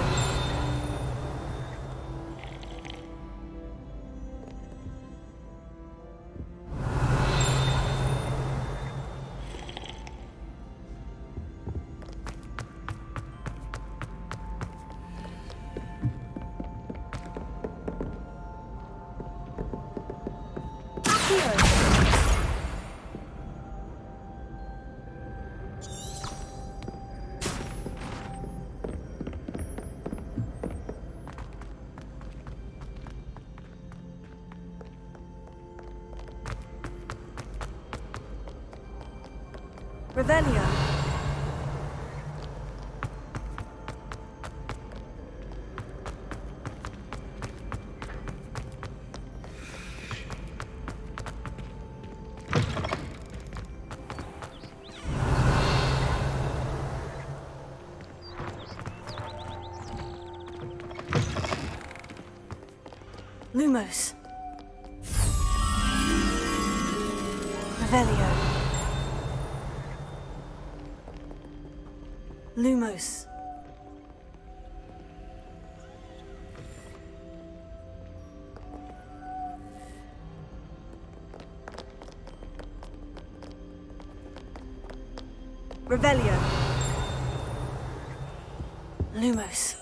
Revelio. Lumos. Revelio. Lumos. Revelio. Lumos.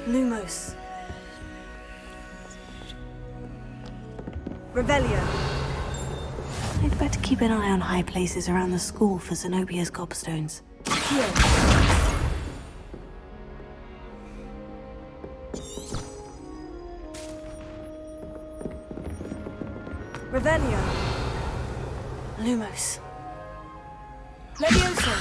Lumos. Revelio. I'd better keep an eye on high places around the school for Zenobia's gobstones. Accio. Revelio. Lumos. Levioso.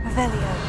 Revelio.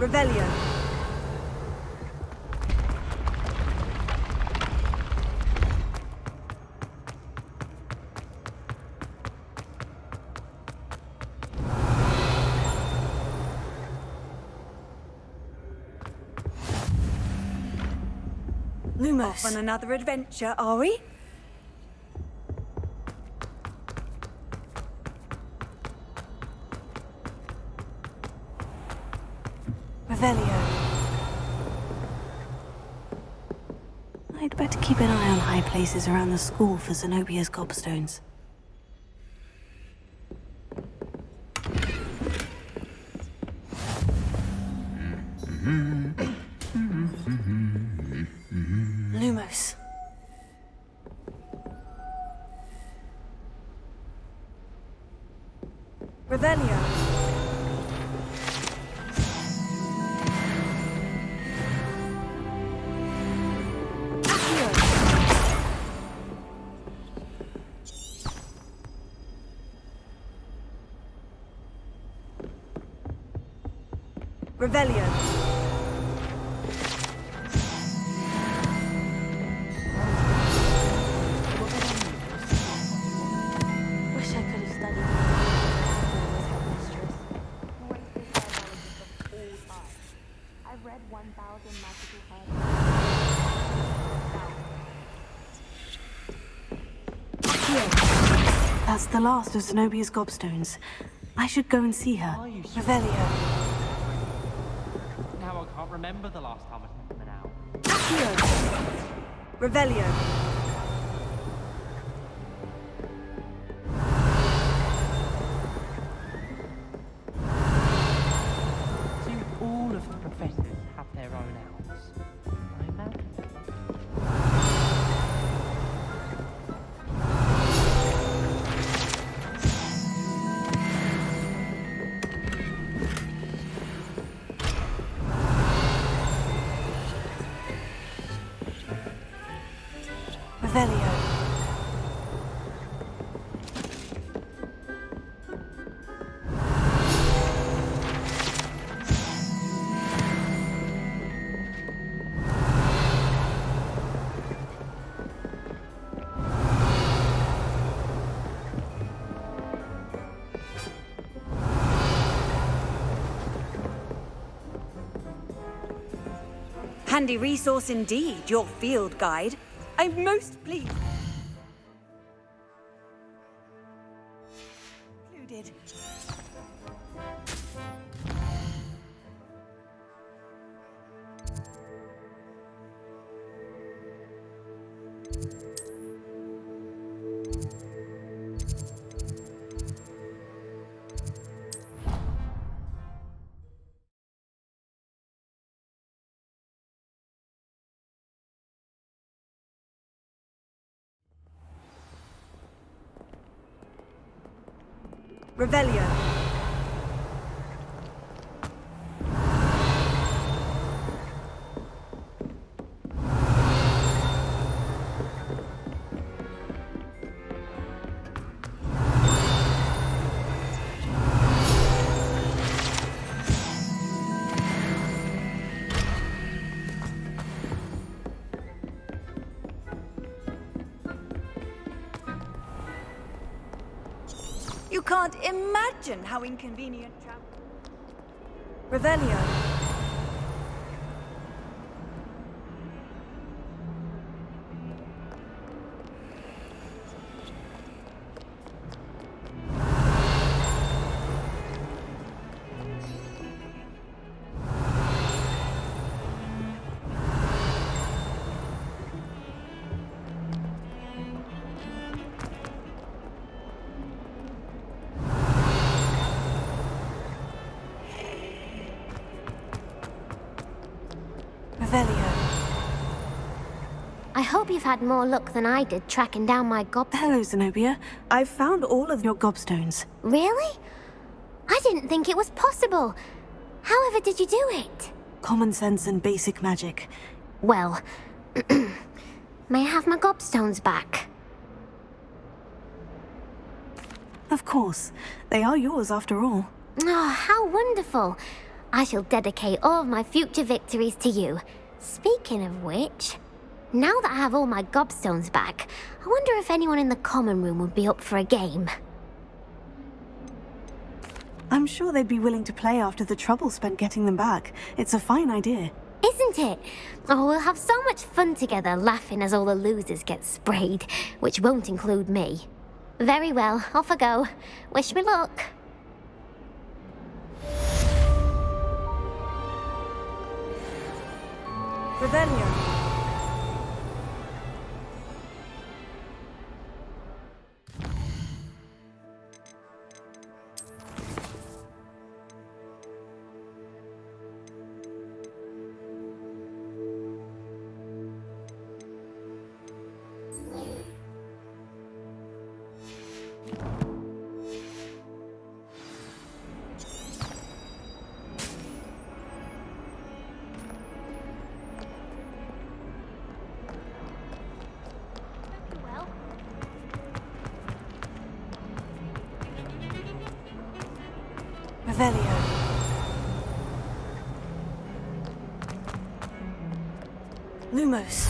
Revelio. Lumos. Off on another adventure, are we? Revelio. I'd better keep an eye on high places around the school for Zenobia's gobstones. Lumos. Revelio. Revelio. Wish I could have studied. I've read 1,000 magical herbs. That's the last of Zenobia's gobstones. I should go and see her. Revelio. Now I can't remember the last time I took them out. Accio. Revelio. Do all of the professors have their own owls? I imagine. Revelio. Handy resource indeed, your field guide. I'm most pleased. did. Revelio. You can't imagine how inconvenient travel. Revelio. I hope you've had more luck than I did tracking down my gob... Hello, Zenobia. I've found all of your gobstones. Really? I didn't think it was possible. However did you do it? Common sense and basic magic. Well, may I have my gobstones back? Of course. They are yours after all. Oh, how wonderful. I shall dedicate all of my future victories to you. Speaking of which, now that I have all my gobstones back, I wonder if anyone in the common room would be up for a game. I'm sure they'd be willing to play after the trouble spent getting them back. It's a fine idea. Isn't it? Oh, we'll have so much fun together, laughing as all the losers get sprayed, which won't include me. Very well, off I go. Wish me luck. Revelio. Revelio. Lumos.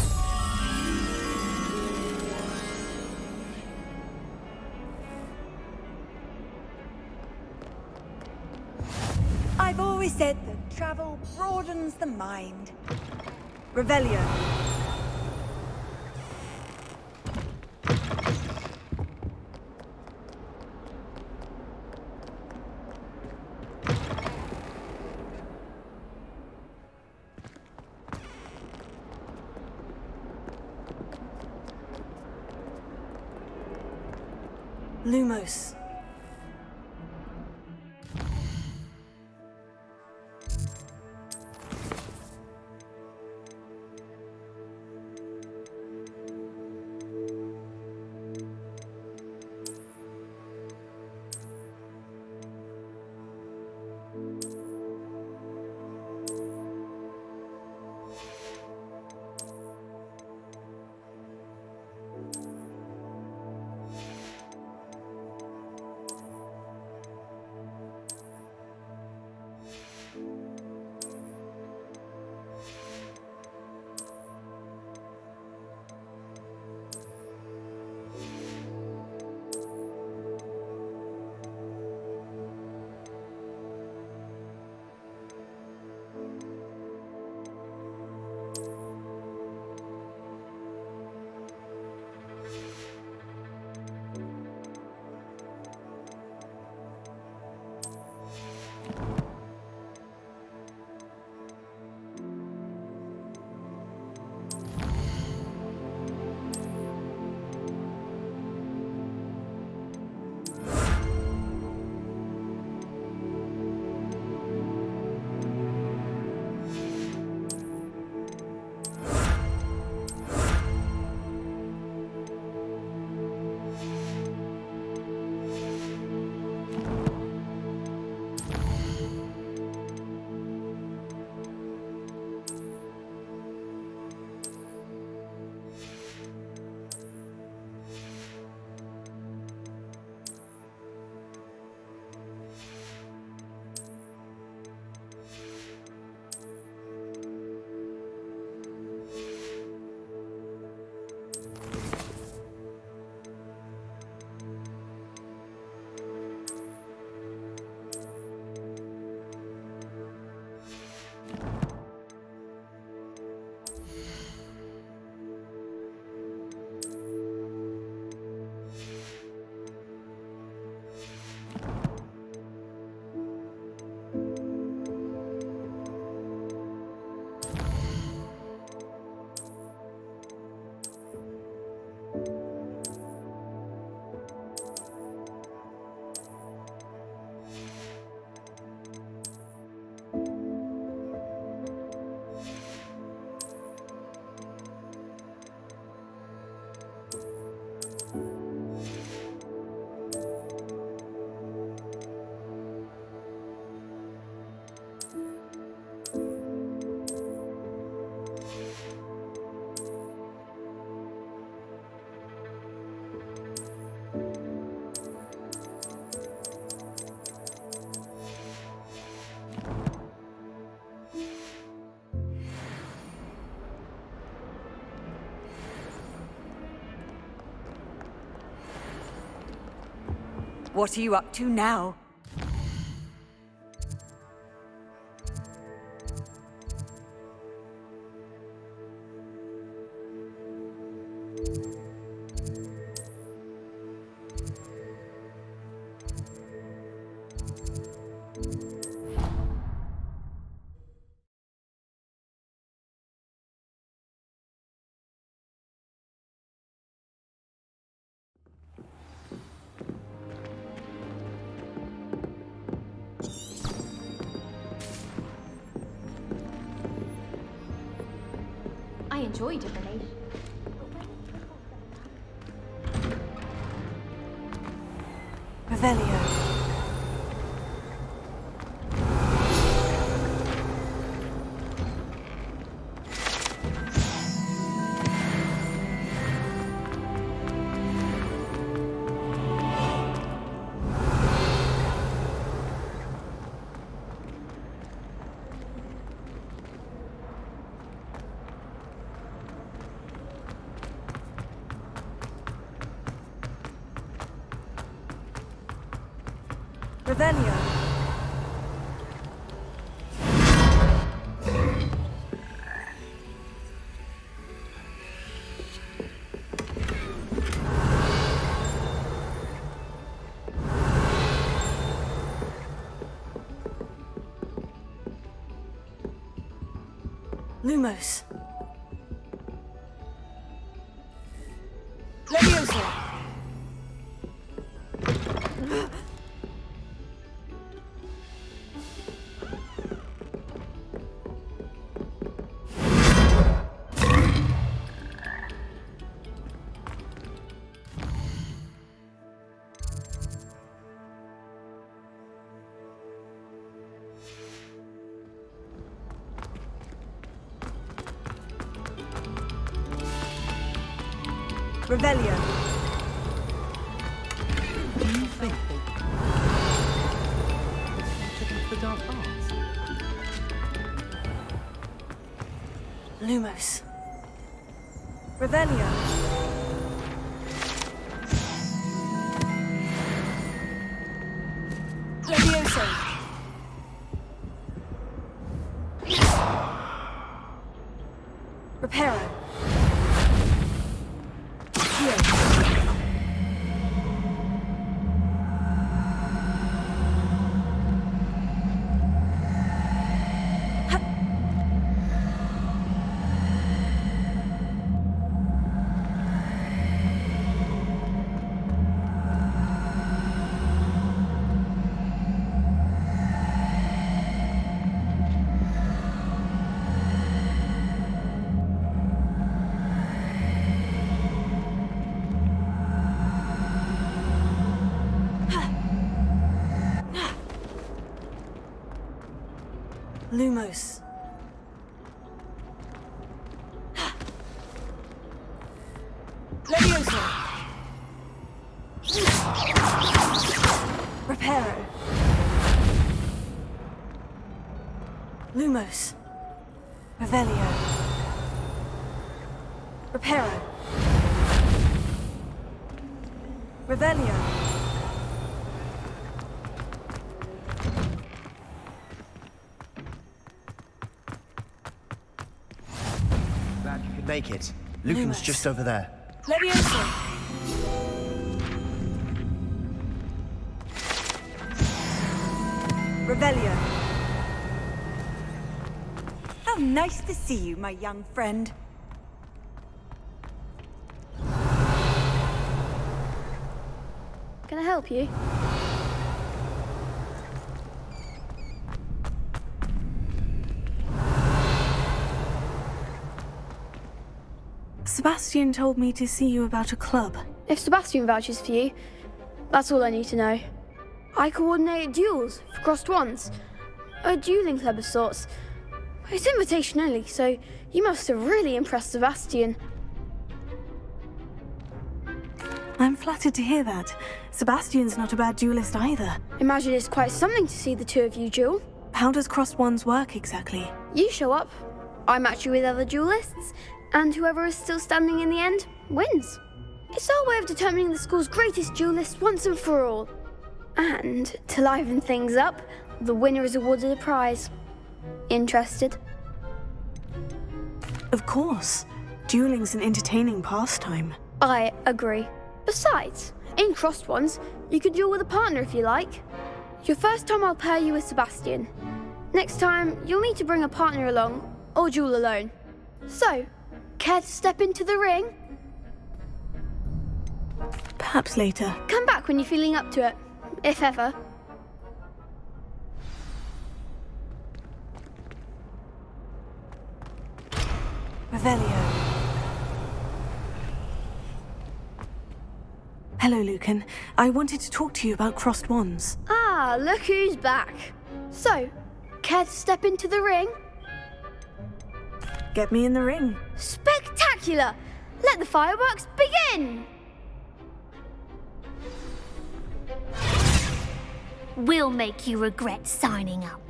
I've always said that travel broadens the mind. Revelio. Lumos. What are you up to now? I enjoy divination. Revelio. Revelio. Lumos. Levioso. Revelio. Do you think the dark arts? Lumos. Revelio. Levioso. Reparo. Lumos. Levioso. Reparo. Lumos. Revelio. Reparo. Revelio. Glad you could make it. Lucan's Lumos. just over there. Levioso. Revelio. How nice to see you, my young friend. Can I help you? Sebastian told me to see you about a club. If Sebastian vouches for you, that's all I need to know. I coordinate duels for crossed ones. A dueling club of sorts. It's invitation only, so you must have really impressed Sebastian. I'm flattered to hear that. Sebastian's not a bad duelist either. Imagine it's quite something to see the two of you duel. How does crossed ones work exactly? You show up, I match you with other duelists, and whoever is still standing in the end wins. It's our way of determining the school's greatest duelist once and for all. And to liven things up, the winner is awarded a prize. Interested? Of course. Dueling's an entertaining pastime. I agree. Besides, in Crossed Ones, you can duel with a partner if you like. Your first time I'll pair you with Sebastian. Next time, you'll need to bring a partner along, or duel alone. So, care to step into the ring? Perhaps later. Come back when you're feeling up to it, if ever. Revelio. Hello, Lucan. I wanted to talk to you about Crossed Wands. Ah, look who's back. So, care to step into the ring? Get me in the ring. Spectacular! Let the fireworks begin! We'll make you regret signing up.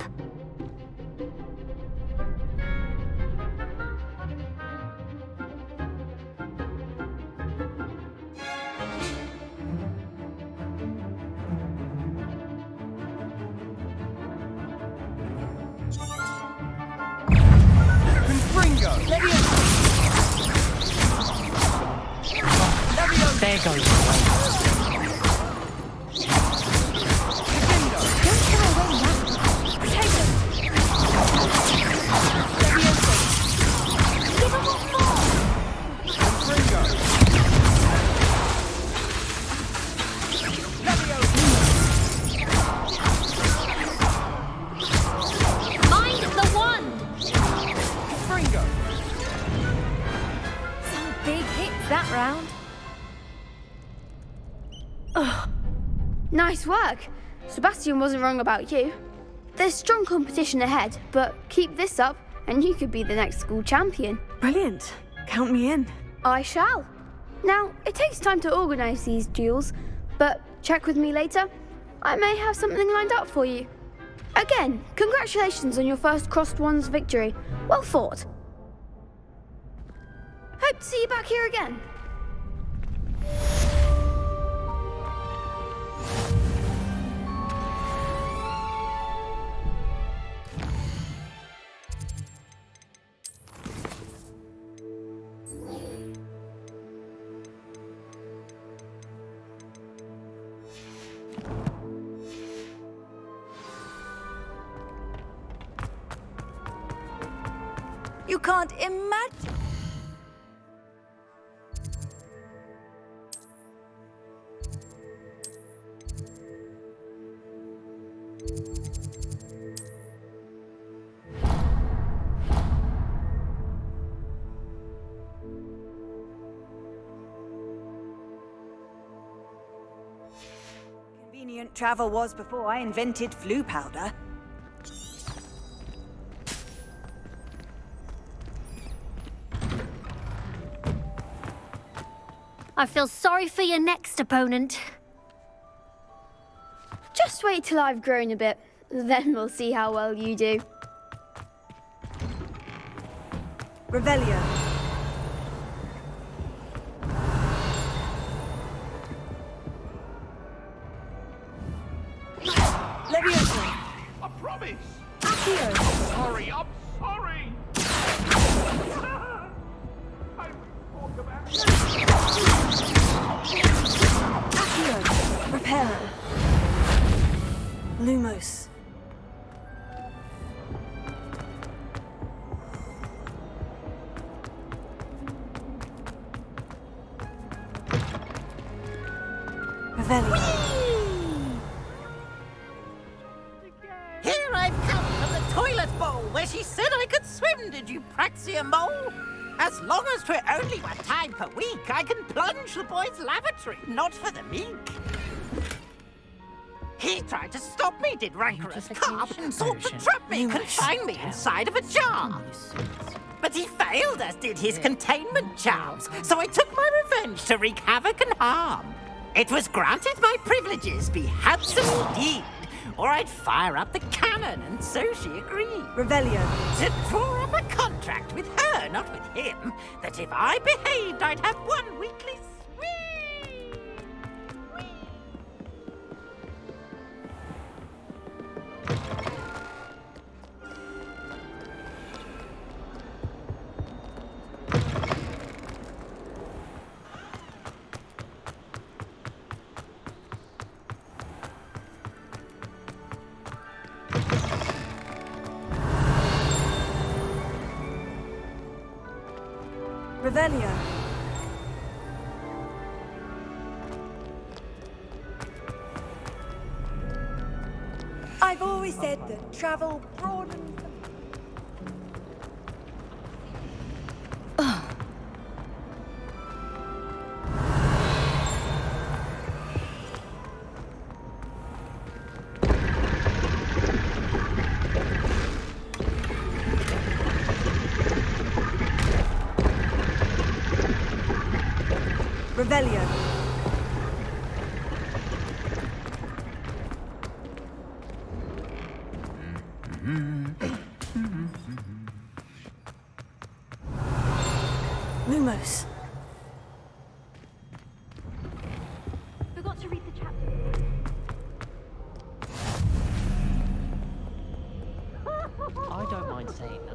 There goes. Mind the wand! Some big hits that round. Nice work. Sebastian wasn't wrong about you. There's strong competition ahead, but keep this up and you could be the next school champion. Brilliant. Count me in. I shall. Now, it takes time to organise these duels, but check with me later. I may have something lined up for you. Again, congratulations on your first Crossed Wands victory. Well fought. Hope to see you back here again. You can't imagine. Convenient travel was before I invented flu powder. I feel sorry for your next opponent. Just wait till I've grown a bit, then we'll see how well you do. Revelio. Leviosa. I promise! Accio. Sorry, I'm sorry! Accio. Reparo. Lumos. Revelio. Here I've come from the toilet bowl where she said I could swim, did you Praxia mole? As long as 'twere only one time per week, I can plunge the boy's lavatory, not for the meek. He tried to stop me, did rancorous carp, sought to trap me, confine me inside of a jar. But he failed, as did his containment charms, so I took my revenge to wreak havoc and harm. It was granted my privileges be handsome indeed, or I'd fire up the cannon, and so she agreed. Revelio. To draw up a contract with her, not with him, that if I behaved, I'd have one weekly Revelio. I've always said that travel broadens. Revelio. Lumos. Forgot to read the chapter. I don't mind saying that.